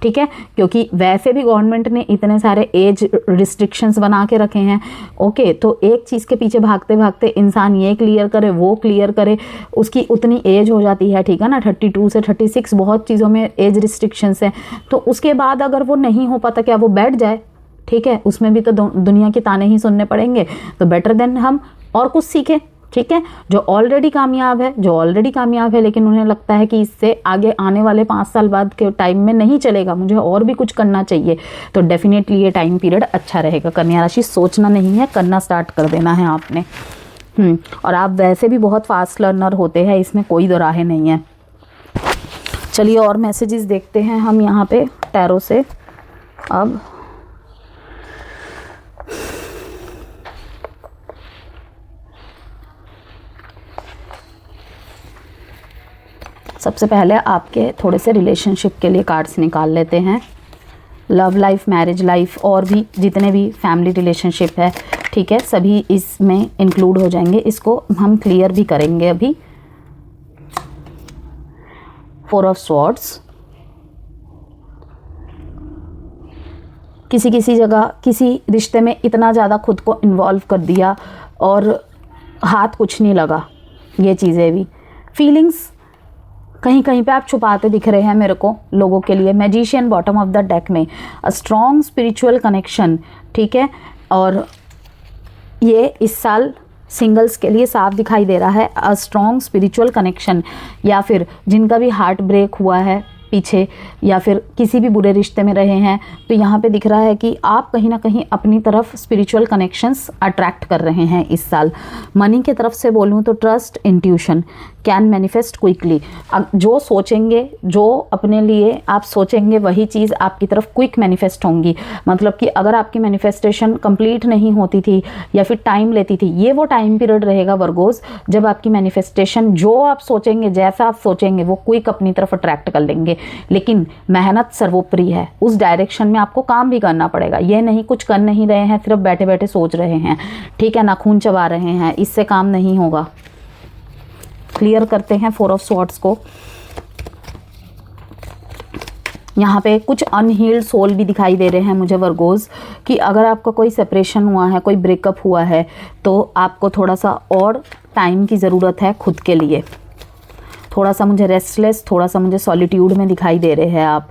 ठीक है। क्योंकि वैसे भी गवर्नमेंट ने इतने सारे एज रिस्ट्रिक्शंस बना के रखे हैं, ओके, तो एक चीज़ के पीछे भागते भागते इंसान ये क्लियर करे, वो क्लियर करे, उसकी उतनी एज हो जाती है, ठीक है ना, 32 से 36 बहुत चीज़ों में एज रिस्ट्रिक्शंस हैं। तो उसके बाद अगर वो नहीं हो पाता, क्या वो बैठ जाए, ठीक है, उसमें भी तो दुनिया के ताने ही सुनने पड़ेंगे। तो बेटर देन हम और कुछ सीखें, ठीक है। जो ऑलरेडी कामयाब है लेकिन उन्हें लगता है कि इससे आगे आने वाले 5 साल बाद के टाइम में नहीं चलेगा, मुझे और भी कुछ करना चाहिए, तो डेफिनेटली ये टाइम पीरियड अच्छा रहेगा। कन्या राशि सोचना नहीं है, करना स्टार्ट कर देना है आपने। और आप वैसे भी बहुत फास्ट लर्नर होते हैं, इसमें कोई दो राहें नहीं है। चलिए और मैसेजेस देखते हैं हम यहाँ पे टैरो से। अब सबसे पहले आपके थोड़े से रिलेशनशिप के लिए कार्ड्स निकाल लेते हैं। लव लाइफ, मैरिज लाइफ और भी जितने भी फैमिली रिलेशनशिप है, ठीक है, सभी इसमें इंक्लूड हो जाएंगे। इसको हम क्लियर भी करेंगे अभी। 4 ऑफ स्वॉर्ड्स, किसी किसी जगह किसी रिश्ते में इतना ज़्यादा खुद को इन्वॉल्व कर दिया और हाथ कुछ नहीं लगा, ये चीज़ें भी। फीलिंग्स कहीं कहीं पे आप छुपाते दिख रहे हैं मेरे को लोगों के लिए। Magician bottom of the deck में अ स्ट्रॉन्ग स्पिरिचुअल कनेक्शन, ठीक है। और ये इस साल सिंगल्स के लिए साफ दिखाई दे रहा है, अ स्ट्रॉन्ग स्पिरिचुअल कनेक्शन, या फिर जिनका भी हार्ट ब्रेक हुआ है पीछे या फिर किसी भी बुरे रिश्ते में रहे हैं, तो यहाँ पे दिख रहा है कि आप कहीं ना कहीं अपनी तरफ स्पिरिचुअल कनेक्शंस अट्रैक्ट कर रहे हैं इस साल। मनी की तरफ से बोलूँ तो trust intuition can manifest quickly. जो सोचेंगे, जो अपने लिए आप सोचेंगे वही चीज़ आपकी तरफ क्विक मैनिफेस्ट होंगी। मतलब कि अगर आपकी मैनिफेस्टेशन कंप्लीट नहीं होती थी या फिर टाइम लेती थी, ये वो टाइम पीरियड रहेगा वर्गोस जब आपकी मैनिफेस्टेशन जो आप सोचेंगे, जैसा आप सोचेंगे वो क्विक अपनी तरफ अट्रैक्ट कर लेंगे। लेकिन मेहनत सर्वोपरि है, उस डायरेक्शन में आपको काम भी करना पड़ेगा। ये नहीं कुछ कर नहीं रहे हैं, सिर्फ बैठे बैठे सोच रहे हैं, ठीक है, नाखून चबा रहे हैं, इससे काम नहीं होगा। क्लियर करते हैं 4 ऑफ स्वॉर्ड्स को। यहाँ पे कुछ अनहील्ड सोल भी दिखाई दे रहे हैं मुझे वर्गोस, कि अगर आपका कोई सेपरेशन हुआ है, कोई ब्रेकअप हुआ है, तो आपको थोड़ा सा और टाइम की ज़रूरत है खुद के लिए। थोड़ा सा मुझे रेस्टलेस, थोड़ा सा मुझे सॉलिट्यूड में दिखाई दे रहे हैं आप।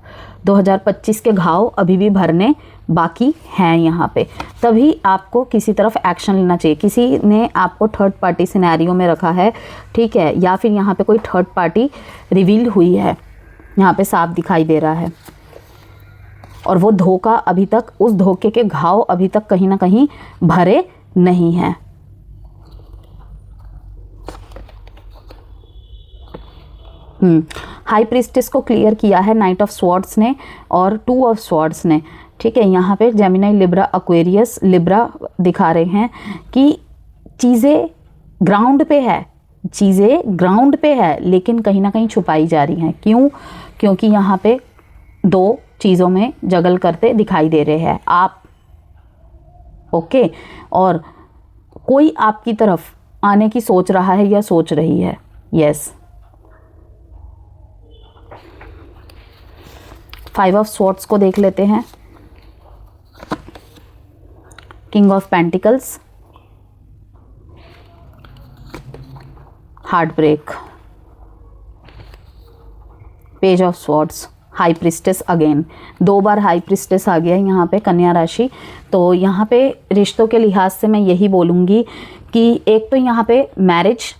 2025 के घाव अभी भी भरने बाकी हैं यहाँ पे, तभी आपको किसी तरफ एक्शन लेना चाहिए। किसी ने आपको थर्ड पार्टी सिनेरियो में रखा है, ठीक है, या फिर यहाँ पे कोई थर्ड पार्टी रिवील हुई है, यहाँ पे साफ दिखाई दे रहा है। और वो धोखा अभी तक, उस धोखे के घाव अभी तक कहीं ना कहीं भरे नहीं हैं। हाई प्रीस्टेस को क्लियर किया है नाइट ऑफ स्वॉर्ड्स ने और 2 ऑफ स्वॉर्ड्स ने, ठीक है। यहाँ पे जेमिनी, लिब्रा, एक्वेरियस, लिब्रा दिखा रहे हैं कि चीज़ें ग्राउंड पे है, चीज़ें ग्राउंड पे है, लेकिन कहीं ना कहीं छुपाई जा रही हैं। क्यों? क्योंकि यहाँ पे 2 चीज़ों में जगल करते दिखाई दे रहे हैं आप, ओके। और कोई आपकी तरफ आने की सोच रहा है या सोच रही है, यस। 5 ऑफ स्वॉर्ड्स को देख लेते हैं। King of pentacles, heart break, page of swords, high priestess again. 2 बार हाई प्रिस्टेस आ गया यहाँ पे कन्या राशि। तो यहाँ पे रिश्तों के लिहाज से मैं यही बोलूँगी कि एक तो यहाँ पे मैरिज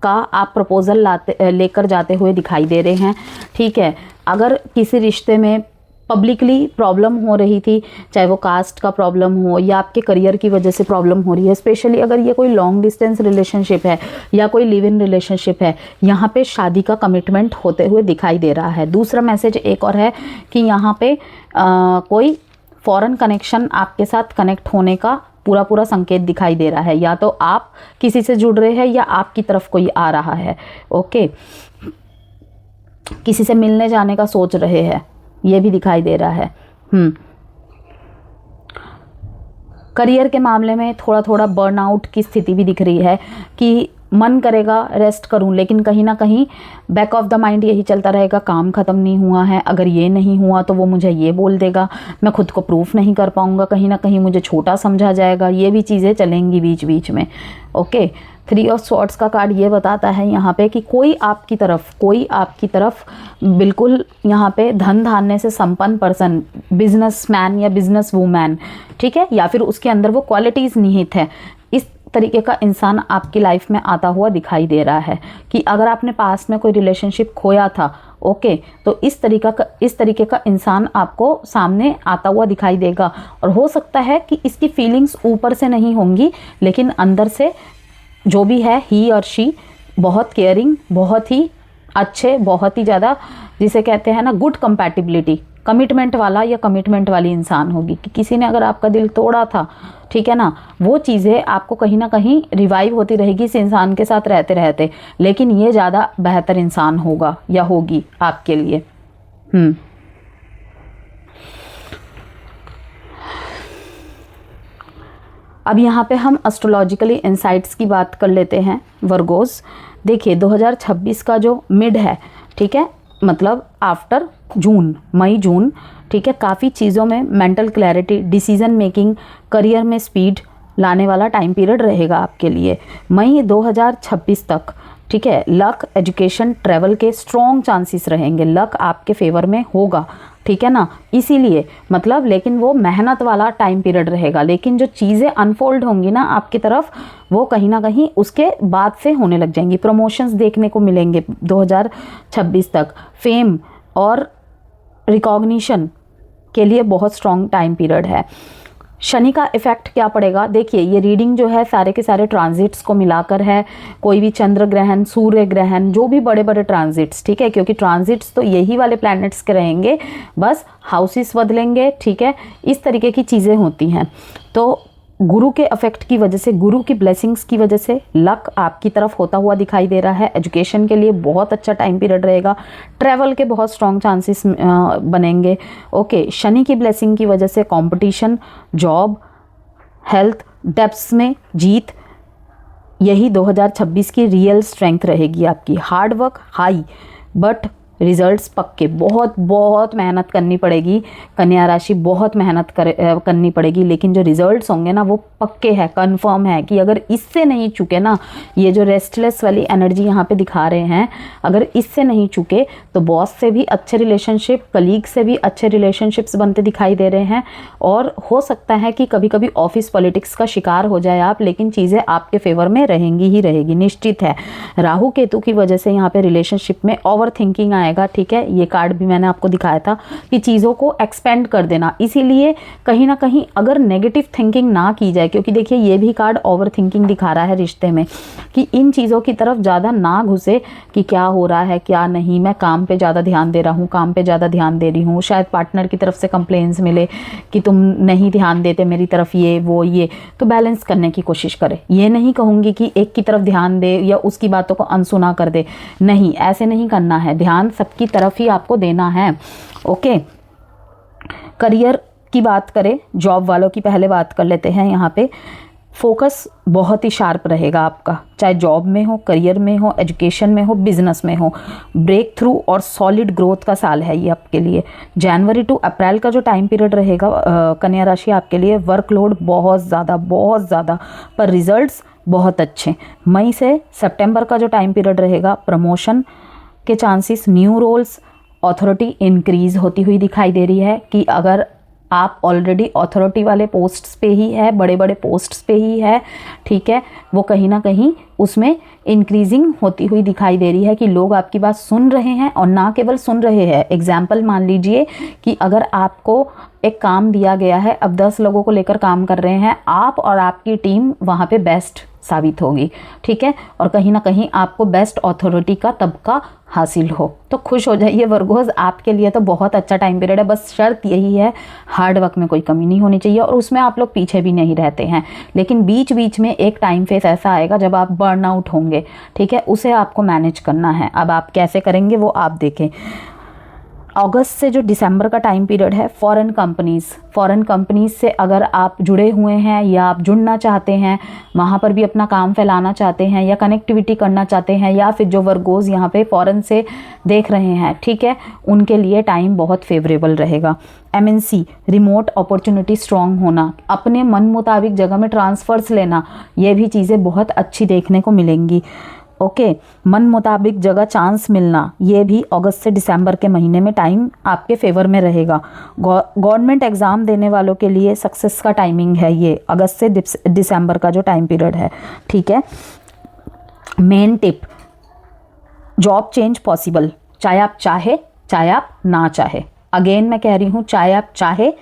का आप प्रपोजल लेकर जाते हुए दिखाई दे रहे हैं, ठीक है। अगर किसी रिश्ते में पब्लिकली प्रॉब्लम हो रही थी, चाहे वो कास्ट का प्रॉब्लम हो या आपके करियर की वजह से प्रॉब्लम हो रही है, स्पेशली अगर ये कोई लॉन्ग डिस्टेंस रिलेशनशिप है या कोई लिव इन रिलेशनशिप है, यहाँ पे शादी का कमिटमेंट होते हुए दिखाई दे रहा है। दूसरा मैसेज एक और है कि यहाँ पे कोई फॉरेन कनेक्शन आपके साथ कनेक्ट होने का पूरा संकेत दिखाई दे रहा है। या तो आप किसी से जुड़ रहे हैं या आपकी तरफ कोई आ रहा है, ओके। किसी से मिलने जाने का सोच रहे हैं, ये भी दिखाई दे रहा है। करियर के मामले में थोड़ा बर्नआउट की स्थिति भी दिख रही है कि मन करेगा रेस्ट करूं, लेकिन कहीं ना कहीं बैक ऑफ द माइंड यही चलता रहेगा, काम ख़त्म नहीं हुआ है, अगर ये नहीं हुआ तो वो मुझे ये बोल देगा, मैं खुद को प्रूफ नहीं कर पाऊंगा, कहीं ना कहीं मुझे छोटा समझा जाएगा, ये भी चीज़ें चलेंगी बीच बीच में, ओके। 3 ऑफ स्वॉर्ड्स का कार्ड ये बताता है यहाँ पे कि कोई आपकी तरफ बिल्कुल यहाँ पे धन धान्य से संपन्न पर्सन, बिजनेसमैन या बिजनेस वूमैन, ठीक है, या फिर उसके अंदर वो क्वालिटीज़ निहित है, इस तरीके का इंसान आपकी लाइफ में आता हुआ दिखाई दे रहा है। कि अगर आपने पास्ट में कोई रिलेशनशिप खोया था, ओके, तो इस तरीके का इंसान आपको सामने आता हुआ दिखाई देगा। और हो सकता है कि इसकी फीलिंग्स ऊपर से नहीं होंगी, लेकिन अंदर से जो भी है, ही और शी बहुत केयरिंग, बहुत ही अच्छे, बहुत ही ज़्यादा जिसे कहते हैं ना गुड कंपैटिबिलिटी, कमिटमेंट वाला या कमिटमेंट वाली इंसान होगी। कि किसी ने अगर आपका दिल तोड़ा था, ठीक है ना, वो चीज़ें आपको कहीं ना कहीं रिवाइव होती रहेगी इस इंसान के साथ रहते रहते, लेकिन ये ज़्यादा बेहतर इंसान होगा या होगी आपके लिए। अब यहाँ पे हम एस्ट्रोलॉजिकली इंसाइट्स की बात कर लेते हैं वर्गोस। देखिए 2026 का जो मिड है, ठीक है, मतलब आफ्टर जून, मई जून, ठीक है, काफ़ी चीज़ों में mental clarity, decision making, career में स्पीड लाने वाला टाइम पीरियड रहेगा आपके लिए मई 2026 तक, ठीक है। लक, एजुकेशन, ट्रैवल के स्ट्रॉन्ग चांसेस रहेंगे, लक आपके फेवर में होगा, ठीक है ना। इसीलिए मतलब, लेकिन वो मेहनत वाला टाइम पीरियड रहेगा, लेकिन जो चीज़ें अनफोल्ड होंगी ना आपकी तरफ, वो कहीं ना कहीं उसके बाद से होने लग जाएंगी। प्रमोशंस देखने को मिलेंगे 2026 तक, फेम और रिकॉग्निशन के लिए बहुत स्ट्रॉन्ग टाइम पीरियड है। शनि का इफेक्ट क्या पड़ेगा, देखिए ये रीडिंग जो है सारे के सारे ट्रांजिट्स को मिलाकर है, कोई भी चंद्र ग्रहण, सूर्य ग्रहण, जो भी बड़े बड़े ट्रांजिट्स, ठीक है, क्योंकि ट्रांजिट्स तो यही वाले प्लैनेट्स के रहेंगे, बस हाउसेस बदलेंगे, ठीक है, इस तरीके की चीज़ें होती हैं। तो गुरु के इफेक्ट की वजह से, गुरु की ब्लेसिंग्स की वजह से लक आपकी तरफ होता हुआ दिखाई दे रहा है। एजुकेशन के लिए बहुत अच्छा टाइम पीरियड रहेगा, ट्रैवल के बहुत स्ट्रॉन्ग चांसेस बनेंगे। ओके, शनि की ब्लेसिंग की वजह से कंपटीशन, जॉब, हेल्थ, डेप्थ्स में जीत, यही 2026 की रियल स्ट्रेंथ रहेगी आपकी। Hard work high, but results पक्के, बहुत बहुत मेहनत करनी पड़ेगी कन्या राशि, बहुत मेहनत करनी पड़ेगी, लेकिन जो रिजल्ट्स होंगे ना वो पक्के हैं, कंफर्म है कि अगर इससे नहीं चुके ना, ये जो रेस्टलेस वाली एनर्जी यहाँ पे दिखा रहे हैं, अगर इससे नहीं चुके तो बॉस से भी अच्छे रिलेशनशिप, कलीग से भी अच्छे रिलेशनशिप्स बनते दिखाई दे रहे हैं। और हो सकता है कि कभी कभी ऑफिस पॉलिटिक्स का शिकार हो जाए आप, लेकिन चीज़ें आपके फेवर में रहेंगी ही रहेगी, निश्चित है। राहु केतु की वजह से यहाँ पे रिलेशनशिप में ओवर थिंकिंग आएगा, ठीक है, ये कार्ड भी मैंने आपको दिखाया था कि चीज़ों को एक्सपेंड कर देना, इसीलिए कहीं ना कहीं अगर नेगेटिव थिंकिंग ना की जाए, क्योंकि देखिए ये भी कार्ड ओवर थिंकिंग दिखा रहा है रिश्ते में, कि इन चीज़ों की तरफ ज़्यादा ना घुसे कि क्या हो रहा है क्या नहीं, मैं काम पे ज़्यादा ध्यान दे रहा हूँ, काम पे ज़्यादा ध्यान दे रही हूँ, शायद पार्टनर की तरफ से कंप्लेंट्स मिले कि तुम नहीं ध्यान देते मेरी तरफ, ये वो ये, तो बैलेंस करने की कोशिश करें। ये नहीं कहूँगी कि एक की तरफ ध्यान दे या उसकी बातों को अनसुना कर दे, नहीं, ऐसे नहीं करना है, ध्यान सबकी तरफ ही आपको देना है। ओके, करियर की बात करें, जॉब वालों की पहले बात कर लेते हैं। यहाँ पे फोकस बहुत ही शार्प रहेगा आपका, चाहे जॉब में हो, करियर में हो, एजुकेशन में हो, बिजनेस में हो। ब्रेक थ्रू और सॉलिड ग्रोथ का साल है ये आपके लिए। जनवरी टू अप्रैल का जो टाइम पीरियड रहेगा कन्या राशि आपके लिए, वर्कलोड बहुत ज़्यादा, पर रिजल्ट्स बहुत अच्छे। मई से सितंबर का जो टाइम पीरियड रहेगा, प्रमोशन के chances, new roles, authority increase होती हुई दिखाई दे रही है कि अगर आप ऑलरेडी अथॉरिटी वाले पोस्ट्स पे ही है, बड़े बड़े पोस्ट्स पे ही है, ठीक है, वो कहीं ना कहीं उसमें इंक्रीजिंग होती हुई दिखाई दे रही है कि लोग आपकी बात सुन रहे हैं, और ना केवल सुन रहे हैं। एग्जाम्पल मान लीजिए कि अगर आपको एक काम दिया गया है, अब 10 लोगों को लेकर काम कर रहे हैं, आप और आपकी टीम वहाँ पे बेस्ट साबित होगी, ठीक है, और कहीं ना कहीं आपको बेस्ट अथॉरिटी का तबका हासिल हो, तो खुश हो जाइए वर्गोस, आपके लिए तो बहुत अच्छा टाइम पीरियड है। बस शर्त यही है, हार्ड वर्क में कोई कमी नहीं होनी चाहिए, और उसमें आप लोग पीछे भी नहीं रहते हैं, लेकिन बीच बीच में एक टाइम फेस ऐसा आएगा जब आप बर्नआउट होंगे, ठीक है, उसे आपको मैनेज करना है। अब आप कैसे करेंगे वो आप देखें। अगस्त से जो दिसंबर का टाइम पीरियड है, फॉरेन कंपनीज से अगर आप जुड़े हुए हैं या आप जुड़ना चाहते हैं, वहाँ पर भी अपना काम फैलाना चाहते हैं या कनेक्टिविटी करना चाहते हैं, या फिर जो वर्गोज यहाँ पे फॉरेन से देख रहे हैं, ठीक है, उनके लिए टाइम बहुत फेवरेबल रहेगा। MNC, रिमोट अपॉर्चुनिटी स्ट्रॉन्ग होना, अपने मन मुताबिक जगह में ट्रांसफ़र्स लेना, ये भी चीज़ें बहुत अच्छी देखने को मिलेंगी। ओके, मन मुताबिक जगह चांस मिलना, ये भी अगस्त से दिसंबर के महीने में टाइम आपके फेवर में रहेगा। गवर्नमेंट एग्ज़ाम देने वालों के लिए सक्सेस का टाइमिंग है ये, अगस्त से दिसंबर का जो टाइम पीरियड है, ठीक है। Main tip, job change possible, चाहे आप चाहे चाहे आप ना चाहे, अगेन मैं कह रही हूँ, चाहे आप चाहे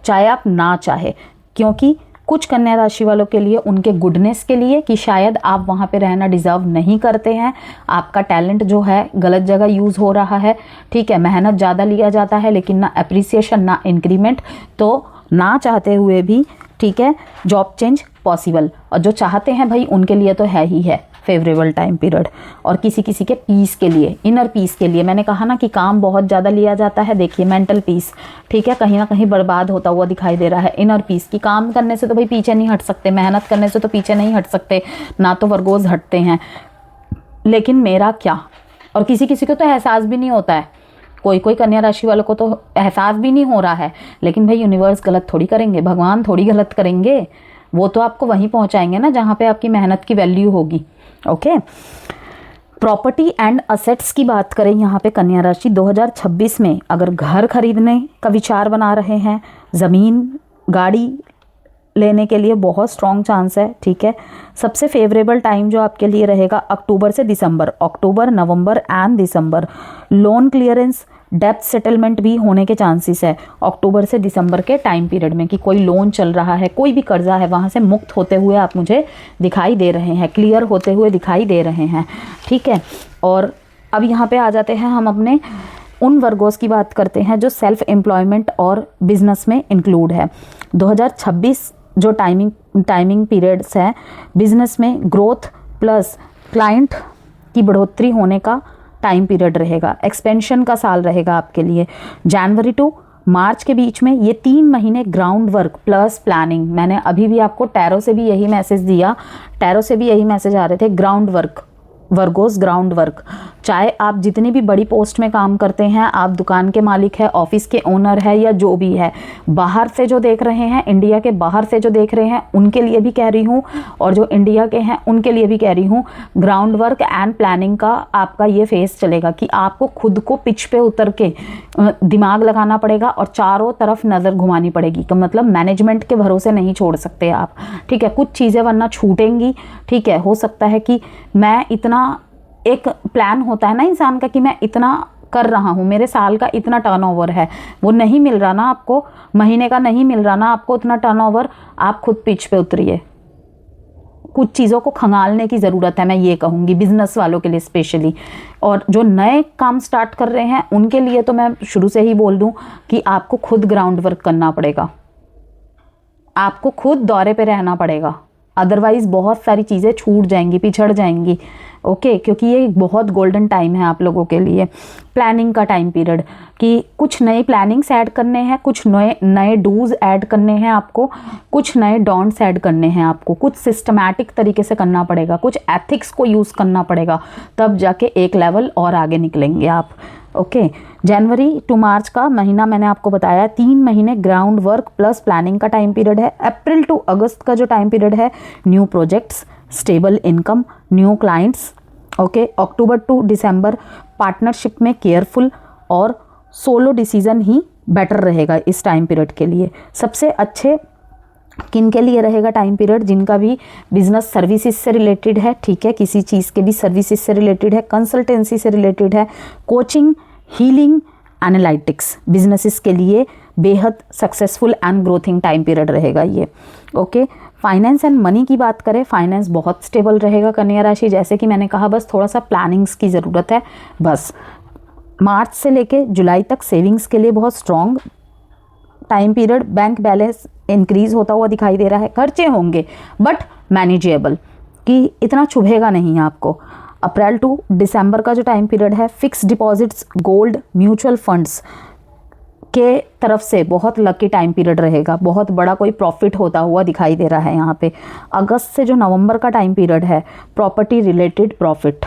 चाहे आप ना चाहे, क्योंकि कुछ कन्या राशि वालों के लिए, उनके गुडनेस के लिए, कि शायद आप वहाँ पे रहना डिज़र्व नहीं करते हैं, आपका टैलेंट जो है गलत जगह यूज़ हो रहा है, ठीक है, मेहनत ज़्यादा लिया जाता है लेकिन ना अप्रिसिएशन ना इंक्रीमेंट, तो ना चाहते हुए भी, ठीक है, जॉब चेंज पॉसिबल। और जो चाहते हैं भाई उनके लिए तो है ही है फेवरेबल टाइम पीरियड। और किसी किसी के पीस के लिए, इनर पीस के लिए, मैंने कहा ना कि काम बहुत ज़्यादा लिया जाता है, देखिए मेंटल पीस, ठीक है, कहीं ना कहीं बर्बाद होता हुआ दिखाई दे रहा है। इनर पीस की, काम करने से तो भाई पीछे नहीं हट सकते, मेहनत करने से तो पीछे नहीं हट सकते, ना तो वर्गोज हटते हैं, लेकिन मेरा क्या, और किसी किसी को तो एहसास भी नहीं होता है कोई कोई कन्या राशि वालों को तो एहसास भी नहीं हो रहा है, लेकिन भाई यूनिवर्स गलत थोड़ी करेंगे, भगवान थोड़ी गलत करेंगे, वो तो आपको वहीं पहुंचाएंगे ना जहाँ पे आपकी मेहनत की वैल्यू होगी। ओके, प्रॉपर्टी एंड असेट्स की बात करें यहाँ पे कन्या राशि 2026 में अगर घर खरीदने का विचार बना रहे हैं, ज़मीन गाड़ी लेने के लिए बहुत स्ट्रॉन्ग चांस है। ठीक है, सबसे फेवरेबल टाइम जो आपके लिए रहेगा अक्टूबर से दिसंबर, अक्टूबर नवंबर एंड दिसंबर। लोन क्लियरेंस डेप्थ सेटलमेंट भी होने के चांसेस है अक्टूबर से दिसंबर के टाइम पीरियड में, कि कोई लोन चल रहा है, कोई भी कर्जा है, वहाँ से मुक्त होते हुए आप मुझे दिखाई दे रहे हैं, क्लियर होते हुए दिखाई दे रहे हैं। ठीक है, और अब यहाँ पे आ जाते हैं हम अपने उन वर्गों की बात करते हैं जो सेल्फ एम्प्लॉयमेंट और बिजनेस में इंक्लूड है। 2026 जो टाइमिंग पीरियड्स है बिजनेस में ग्रोथ प्लस क्लाइंट की बढ़ोतरी होने का टाइम पीरियड रहेगा, एक्सपेंशन का साल रहेगा आपके लिए। जनवरी टू मार्च के बीच में ये 3 महीने ग्राउंड वर्क प्लस प्लानिंग, मैंने अभी भी आपको टैरो से भी यही मैसेज दिया, टैरो से भी यही मैसेज आ रहे थे, ground work, Virgo's ground work. चाहे आप जितनी भी बड़ी पोस्ट में काम करते हैं, आप दुकान के मालिक है, ऑफिस के ओनर है, या जो भी है, बाहर से जो देख रहे हैं, इंडिया के बाहर से जो देख रहे हैं उनके लिए भी कह रही हूँ, और जो इंडिया के हैं उनके लिए भी कह रही हूँ, ग्राउंड वर्क एंड प्लानिंग का आपका ये फेज चलेगा कि आपको खुद को पिच पे उतर के दिमाग लगाना पड़ेगा और चारों तरफ नज़र घुमानी पड़ेगी, कि मतलब मैनेजमेंट के भरोसे नहीं छोड़ सकते आप। ठीक है, कुछ चीज़ें वरना छूटेंगी। ठीक है, हो सकता है कि मैं इतना, एक प्लान होता है ना इंसान का कि मैं इतना कर रहा हूँ, मेरे साल का इतना टर्नओवर है, वो नहीं मिल रहा ना आपको, महीने का नहीं मिल रहा ना आपको उतना टर्नओवर, आप खुद पिच पे उतरिए। कुछ चीज़ों को खंगालने की ज़रूरत है, मैं ये कहूँगी बिजनेस वालों के लिए स्पेशली, और जो नए काम स्टार्ट कर रहे हैं उनके लिए तो मैं शुरू से ही बोल दूँ कि आपको खुद ग्राउंड वर्क करना पड़ेगा, आपको खुद दौरे पे रहना पड़ेगा, अदरवाइज़ बहुत सारी चीज़ें छूट जाएंगी, पिछड़ जाएंगी। ओके, क्योंकि ये एक बहुत गोल्डन टाइम है आप लोगों के लिए, प्लानिंग का टाइम पीरियड, कि कुछ नए प्लानिंग्स ऐड करने हैं, कुछ नए डूज ऐड करने हैं आपको, कुछ नए डोंट्स ऐड करने हैं आपको, कुछ सिस्टमैटिक तरीके से करना पड़ेगा, कुछ एथिक्स को यूज़ करना पड़ेगा, तब जाके एक लेवल और आगे निकलेंगे आप। ओके, जनवरी टू मार्च का महीना मैंने आपको बताया, 3 महीने ग्राउंड वर्क प्लस प्लानिंग का टाइम पीरियड है। अप्रैल टू अगस्त का जो टाइम पीरियड है, new projects, stable income, new clients. Okay, October to December partnership में केयरफुल और सोलो डिसीजन ही बेटर रहेगा इस टाइम पीरियड के लिए। सबसे अच्छे किन के लिए रहेगा टाइम पीरियड, जिनका भी बिजनेस सर्विसेज से रिलेटेड है। ठीक है, किसी चीज़ के भी सर्विसेज से रिलेटेड है, कंसल्टेंसी से रिलेटेड है, कोचिंग, हीलिंग, एनालिटिक्स, बिजनेसेस के लिए बेहद सक्सेसफुल एंड ग्रोथिंग टाइम पीरियड रहेगा ये। ओके, फाइनेंस एंड मनी की बात करें, फाइनेंस बहुत स्टेबल रहेगा कन्या राशि, जैसे कि मैंने कहा, बस थोड़ा सा प्लानिंग्स की ज़रूरत है बस। मार्च से लेके जुलाई तक सेविंग्स के लिए बहुत strong time period, bank balance increase होता हुआ दिखाई दे रहा है, खर्चे होंगे बट मैनेजेबल, कि इतना चुभेगा नहीं आपको। अप्रैल टू दिसंबर का जो टाइम पीरियड है, fix deposits, gold, mutual funds के तरफ से बहुत लकी टाइम पीरियड रहेगा, बहुत बड़ा कोई प्रॉफिट होता हुआ दिखाई दे रहा है यहाँ पे। अगस्त से जो नवंबर का टाइम पीरियड है, प्रॉपर्टी रिलेटेड प्रॉफिट,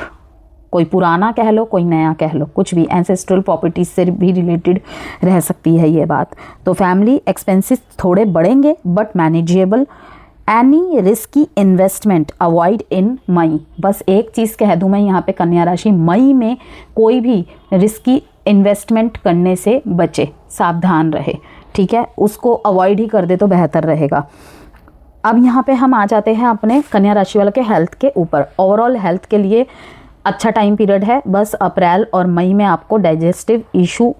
कोई पुराना कह लो, कोई नया कह लो, कुछ भी एंसेस्ट्रल प्रॉपर्टीज से भी रिलेटेड रह सकती है ये बात। तो फैमिली एक्सपेंसेस थोड़े बढ़ेंगे but manageable. Any risky investment avoid in May, बस एक चीज़ कह दूँ मैं यहाँ पे कन्या राशि, मई में कोई भी रिस्की इन्वेस्टमेंट करने से बचे, सावधान रहे। ठीक है, उसको अवॉइड ही कर दे तो बेहतर रहेगा। अब यहाँ पे हम आ जाते हैं अपने कन्या राशि वालों के हेल्थ के ऊपर। ओवरऑल हेल्थ के लिए अच्छा टाइम पीरियड है, बस अप्रैल और मई में आपको डाइजेस्टिव इशू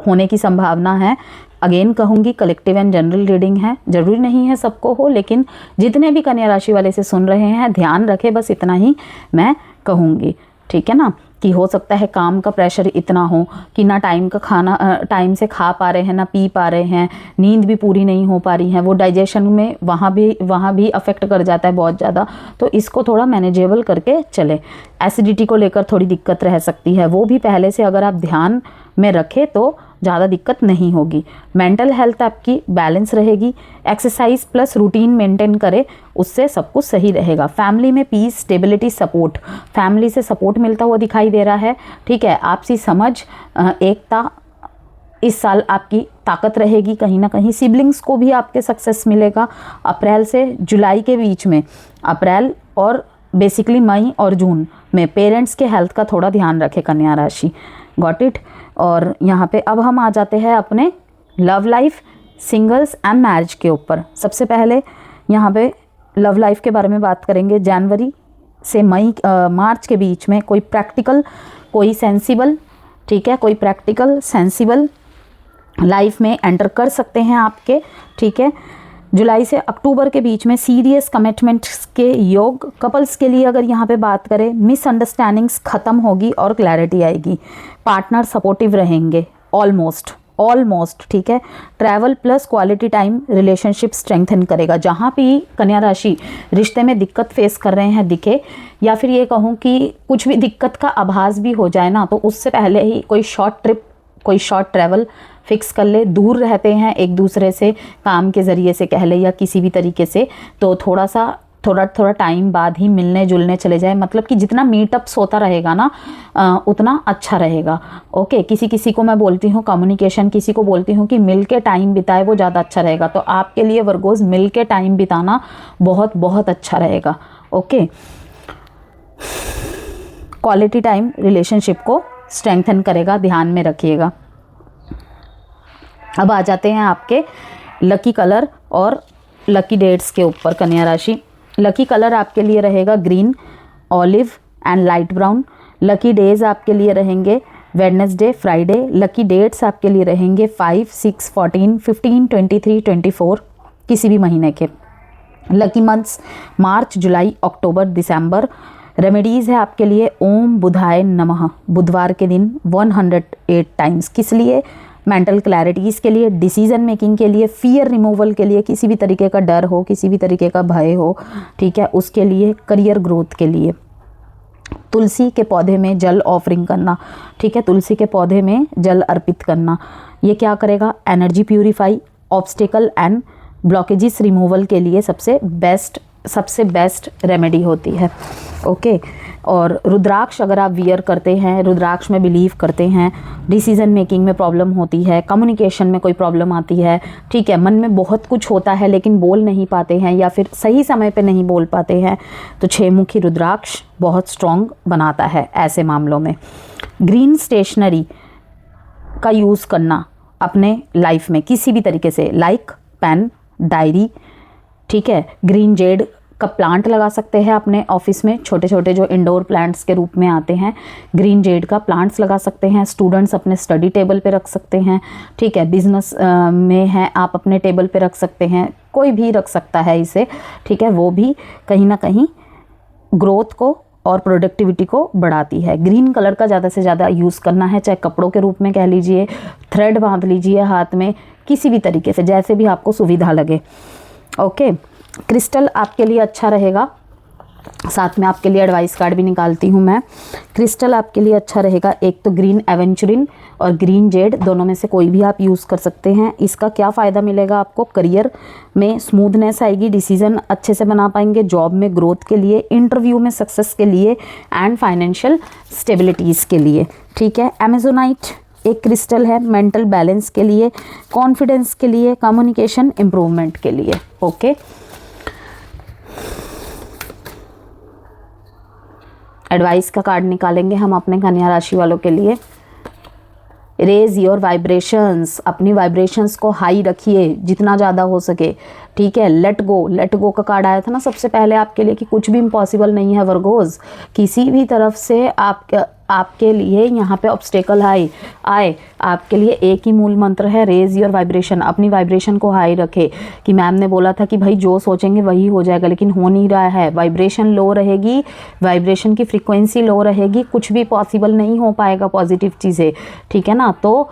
होने की संभावना है। अगेन कहूँगी कलेक्टिव एंड जनरल रीडिंग है, ज़रूरी नहीं है सबको हो, लेकिन जितने भी कन्या राशि वाले से सुन रहे हैं ध्यान रखें, बस इतना ही मैं कहूँगी। ठीक है ना, कि हो सकता है काम का प्रेशर इतना हो कि ना टाइम का खाना टाइम से खा पा रहे हैं, ना पी पा रहे हैं, नींद भी पूरी नहीं हो पा रही है, वो डाइजेशन में वहाँ भी अफेक्ट कर जाता है बहुत ज़्यादा। तो इसको थोड़ा मैनेजेबल करके चले। एसिडिटी को लेकर थोड़ी दिक्कत रह सकती है, वो भी पहले से अगर आप ध्यान में रखें तो ज़्यादा दिक्कत नहीं होगी। मेंटल हेल्थ आपकी बैलेंस रहेगी। एक्सरसाइज प्लस रूटीन मेंटेन करें, उससे सब कुछ सही रहेगा। फैमिली में पीस, स्टेबिलिटी, सपोर्ट, फैमिली से सपोर्ट मिलता हुआ दिखाई दे रहा है। ठीक है, आपसी समझ, एकता, इस साल आपकी ताकत रहेगी कहीं ना कहीं। सिबलिंग्स को भी आपके सक्सेस मिलेगा। अप्रैल से जुलाई के बीच में, अप्रैल और बेसिकली मई और जून में पेरेंट्स के हेल्थ का थोड़ा ध्यान रखें कन्या राशि। Got it. और यहाँ पे अब हम आ जाते हैं अपने love life, singles and marriage के ऊपर। सबसे पहले यहाँ पे लव लाइफ के बारे में बात करेंगे। जनवरी से मार्च के बीच में कोई प्रैक्टिकल, कोई सेंसिबल, ठीक है, कोई प्रैक्टिकल सेंसिबल लाइफ में एंटर कर सकते हैं आपके। ठीक है, जुलाई से अक्टूबर के बीच में सीरियस कमिटमेंट्स के योग। कपल्स के लिए अगर यहाँ पे बात करें, मिसअंडरस्टैंडिंग्स ख़त्म होगी और क्लैरिटी आएगी। पार्टनर सपोर्टिव रहेंगे ऑलमोस्ट, ठीक है। Travel plus quality time relationship strengthen करेगा। जहाँ भी कन्या राशि रिश्ते में दिक्कत फेस कर रहे हैं दिखे, या फिर ये कहूँ कि कुछ भी दिक्कत का आभास भी हो जाए ना, तो उससे पहले ही कोई शॉर्ट ट्रिप, कोई शॉर्ट ट्रैवल फिक्स कर ले। दूर रहते हैं एक दूसरे से, काम के ज़रिए से कह ले या किसी भी तरीके से, तो थोड़ा टाइम बाद ही मिलने जुलने चले जाए। मतलब कि जितना मीटअप्स होता रहेगा ना उतना अच्छा रहेगा। ओके, किसी को मैं बोलती हूँ कम्युनिकेशन, किसी को बोलती हूँ कि मिल के टाइम बिताए, वो ज़्यादा अच्छा रहेगा। तो आपके लिए वर्गोज मिल के टाइम बिताना बहुत बहुत अच्छा रहेगा। ओके, क्वालिटी टाइम रिलेशनशिप को स्ट्रेंथन करेगा, ध्यान में रखिएगा। अब आ जाते हैं आपके लकी कलर और लकी डेट्स के ऊपर कन्या राशि। लकी कलर आपके लिए रहेगा green, olive and light brown. Lucky days आपके लिए रहेंगे वेडनेसडे, फ्राइडे। लकी डेट्स आपके लिए रहेंगे 5, 6, 14, 15, 23, 24 किसी भी महीने के। लकी मंथ्स मार्च, जुलाई, अक्टूबर, दिसंबर। रेमेडीज़ है आपके लिए ओम बुधाय नमः, बुधवार के दिन 108 टाइम्स। किस लिए? मेंटल क्लैरिटीज़ के लिए, डिसीजन मेकिंग के लिए, फियर रिमूवल के लिए, किसी भी तरीके का डर हो, किसी भी तरीके का भय हो, ठीक है, उसके लिए, करियर ग्रोथ के लिए। तुलसी के पौधे में जल ऑफरिंग करना, ठीक है, तुलसी के पौधे में जल अर्पित करना, ये क्या करेगा? Energy purify, obstacle and blockages removal के लिए सबसे बेस्ट रेमेडी होती है। ओके, और रुद्राक्ष अगर आप वियर करते हैं, रुद्राक्ष में बिलीव करते हैं, डिसीजन मेकिंग में प्रॉब्लम होती है, कम्युनिकेशन में कोई प्रॉब्लम आती है, ठीक है, मन में बहुत कुछ होता है लेकिन बोल नहीं पाते हैं या फिर सही समय पे नहीं बोल पाते हैं, तो 6 मुखी रुद्राक्ष बहुत स्ट्रॉन्ग बनाता है ऐसे मामलों में। ग्रीन स्टेशनरी का यूज़ करना अपने लाइफ में किसी भी तरीके से, लाइक पेन, डायरी, ठीक है। ग्रीन जेड का प्लांट लगा सकते हैं अपने ऑफिस में, छोटे छोटे जो इंडोर प्लांट्स के रूप में आते हैं, ग्रीन जेड का प्लांट्स लगा सकते हैं। स्टूडेंट्स अपने स्टडी टेबल पे रख सकते हैं, ठीक है। बिजनेस में है, आप अपने टेबल पे रख सकते हैं, कोई भी रख सकता है इसे, ठीक है। वो भी कहीं ना कहीं ग्रोथ को और प्रोडक्टिविटी को बढ़ाती है। ग्रीन कलर का ज़्यादा से ज़्यादा यूज़ करना है, चाहे कपड़ों के रूप में कह लीजिए, थ्रेड बांध लीजिए हाथ में, किसी भी तरीके से जैसे भी आपको सुविधा लगे। ओके, क्रिस्टल आपके लिए अच्छा रहेगा, साथ में आपके लिए एडवाइस कार्ड भी निकालती हूँ मैं। क्रिस्टल आपके लिए अच्छा रहेगा, एक तो ग्रीन एवेंचुरिन और ग्रीन जेड, दोनों में से कोई भी आप यूज़ कर सकते हैं। इसका क्या फ़ायदा मिलेगा आपको? करियर में स्मूथनेस आएगी, डिसीजन अच्छे से बना पाएंगे, जॉब में ग्रोथ के लिए, इंटरव्यू में सक्सेस के लिए एंड फाइनेंशियल स्टेबिलिटीज़ के लिए, ठीक है। अमेजोनाइट एक क्रिस्टल है मेंटल बैलेंस के लिए, कॉन्फिडेंस के लिए, कम्युनिकेशन इम्प्रूवमेंट के लिए। ओके, एडवाइस का कार्ड निकालेंगे हम अपने कन्या राशि वालों के लिए। रेज योर वाइब्रेशंस, अपनी वाइब्रेशंस को हाई रखिए जितना ज़्यादा हो सके, ठीक है। लेट गो का कार्ड आया था ना सबसे पहले आपके लिए कि कुछ भी इम्पॉसिबल नहीं है वर्गोज, किसी भी तरफ से आपके लिए यहाँ पे ऑब्स्टेकल आए आपके लिए एक ही मूल मंत्र है, रेज योर वाइब्रेशन। अपनी वाइब्रेशन को हाई रखे, कि मैम ने बोला था कि भाई जो सोचेंगे वही हो जाएगा, लेकिन हो नहीं रहा है, वाइब्रेशन लो रहेगी, वाइब्रेशन की फ्रीक्वेंसी लो रहेगी, कुछ भी पॉसिबल नहीं हो पाएगा पॉजिटिव चीज़ें, ठीक है ना। तो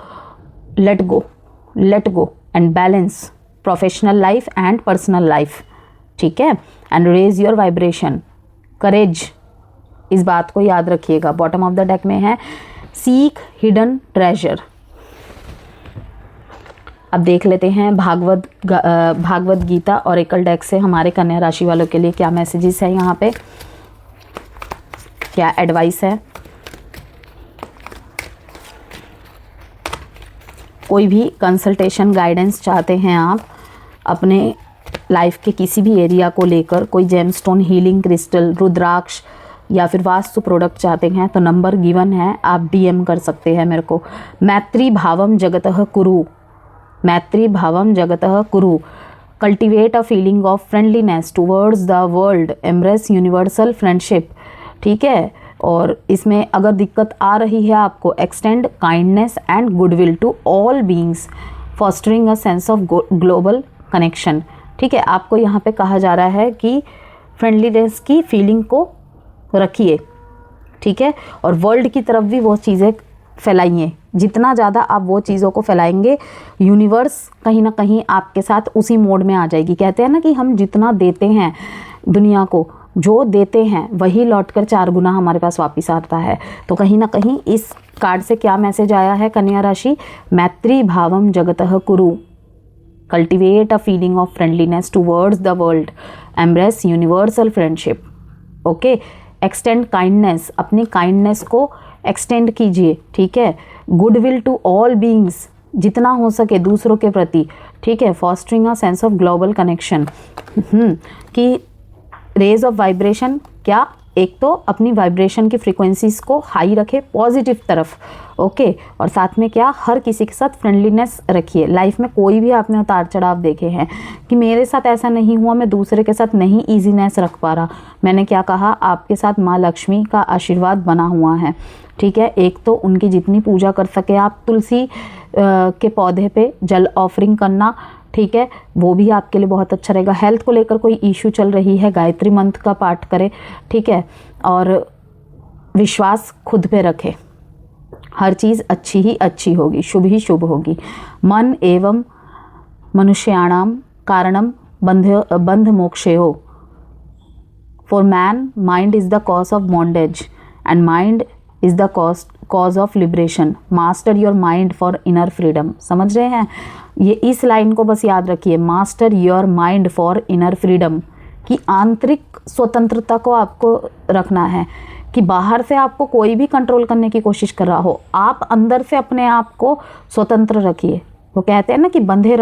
let go and balance professional life and personal life, ठीक है, एंड रेज योर वाइब्रेशन, करेज, इस बात को याद रखिएगा। बॉटम ऑफ द डेक में है सीक हिडन ट्रेजर, अब देख लेते हैं भागवत गीता ऑरेकल डेक से हमारे कन्या राशि वालों के लिए क्या मैसेजेस है, यहाँ पे क्या एडवाइस है। कोई भी कंसल्टेशन गाइडेंस चाहते हैं आप अपने लाइफ के किसी भी एरिया को लेकर, कोई जेमस्टोन, हीलिंग क्रिस्टल, रुद्राक्ष या फिर वास्तु प्रोडक्ट चाहते हैं तो नंबर गिवन है, आप डीएम कर सकते हैं मेरे को। मैत्री भावम जगतः कुरु, मैत्री भावम जगतः कुरु, cultivate a feeling of friendliness towards the world, embrace universal friendship, ठीक है। और इसमें अगर दिक्कत आ रही है आपको, extend kindness and goodwill to all beings, fostering a sense of global connection, ठीक है। आपको यहाँ पे कहा जा रहा है कि फ्रेंडलीनेस की फीलिंग को रखिए, ठीक है, और वर्ल्ड की तरफ भी वो चीज़ें फैलाइए। जितना ज़्यादा आप वो चीज़ों को फैलाएंगे, यूनिवर्स कहीं ना कहीं आपके साथ उसी मोड में आ जाएगी। कहते हैं ना कि हम जितना देते हैं दुनिया को, जो देते हैं वही लौटकर 4 गुना हमारे पास वापस आता है। तो कहीं ना कहीं इस कार्ड से क्या मैसेज आया है कन्या राशि, मैत्री भावम जगतः कुरु, cultivate a feeling of friendliness towards the world, embrace universal friendship, okay. Extend kindness, अपनी काइंडनेस को एक्सटेंड कीजिए, ठीक है। गुडविल टू ऑल बीइंग्स, जितना हो सके दूसरों के प्रति, ठीक है। Fostering a sense of global connection, कि रेज ऑफ वाइब्रेशन, क्या एक तो अपनी वाइब्रेशन की फ्रीक्वेंसीज को हाई रखे पॉजिटिव तरफ, ओके। और साथ में क्या, हर किसी के साथ फ्रेंडलीनेस रखिए। लाइफ में कोई भी आपने उतार चढ़ाव देखे हैं कि मेरे साथ ऐसा नहीं हुआ, मैं दूसरे के साथ नहीं ईजीनेस रख पा रहा, मैंने क्या कहा, आपके साथ माँ लक्ष्मी का आशीर्वाद बना हुआ है, ठीक है। एक तो उनकी जितनी पूजा कर सके आप, तुलसी के पौधे पे जल ऑफरिंग करना, ठीक है, वो भी आपके लिए बहुत अच्छा रहेगा। हेल्थ को लेकर कोई इशू चल रही है, गायत्री मंत्र का पाठ करें, ठीक है। और विश्वास खुद पे रखें, हर चीज़ अच्छी ही अच्छी होगी, शुभ ही शुभ होगी। मन एवं मनुष्याणाम कारणम बंध मोक्षेयो, for man mind is the cause of bondage and mind is the cause of liberation, master your mind for inner freedom. समझ रहे हैं, ये इस लाइन को बस याद रखिए, master your mind for inner freedom, कि आंतरिक स्वतंत्रता को आपको रखना है, कि बाहर से आपको कोई भी कंट्रोल करने की कोशिश कर रहा हो, आप अंदर से अपने आप को स्वतंत्र रखिए। वो कहते हैं ना कि बंधे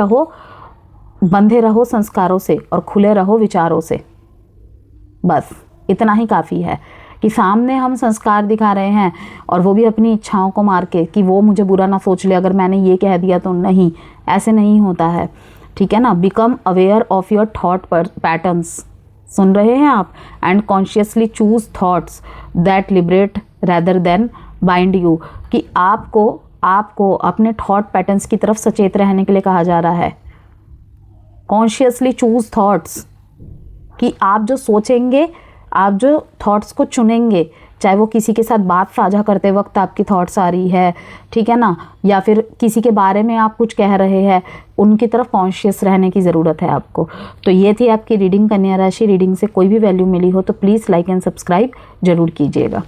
रहो संस्कारों से और खुले रहो विचारों से। बस इतना ही काफ़ी है कि सामने हम संस्कार दिखा रहे हैं और वो भी अपनी इच्छाओं को मार के, कि वो मुझे बुरा ना सोच ले अगर मैंने ये कह दिया तो, नहीं, ऐसे नहीं होता है, ठीक है ना। Become aware of your thought patterns, सुन रहे हैं आप, and consciously choose thoughts that liberate rather than bind you, कि आपको अपने थॉट पैटर्न्स की तरफ सचेत रहने के लिए कहा जा रहा है। कॉन्शियसली चूज थॉट्स, कि आप जो सोचेंगे, आप जो थॉट्स को चुनेंगे, चाहे वो किसी के साथ बात साझा करते वक्त आपकी थॉट्स आ रही है, ठीक है ना, या फिर किसी के बारे में आप कुछ कह रहे हैं, उनकी तरफ कॉन्शियस रहने की ज़रूरत है आपको। तो ये थी आपकी रीडिंग कन्या राशि। रीडिंग से कोई भी वैल्यू मिली हो तो प्लीज़ लाइक एंड सब्सक्राइब ज़रूर कीजिएगा।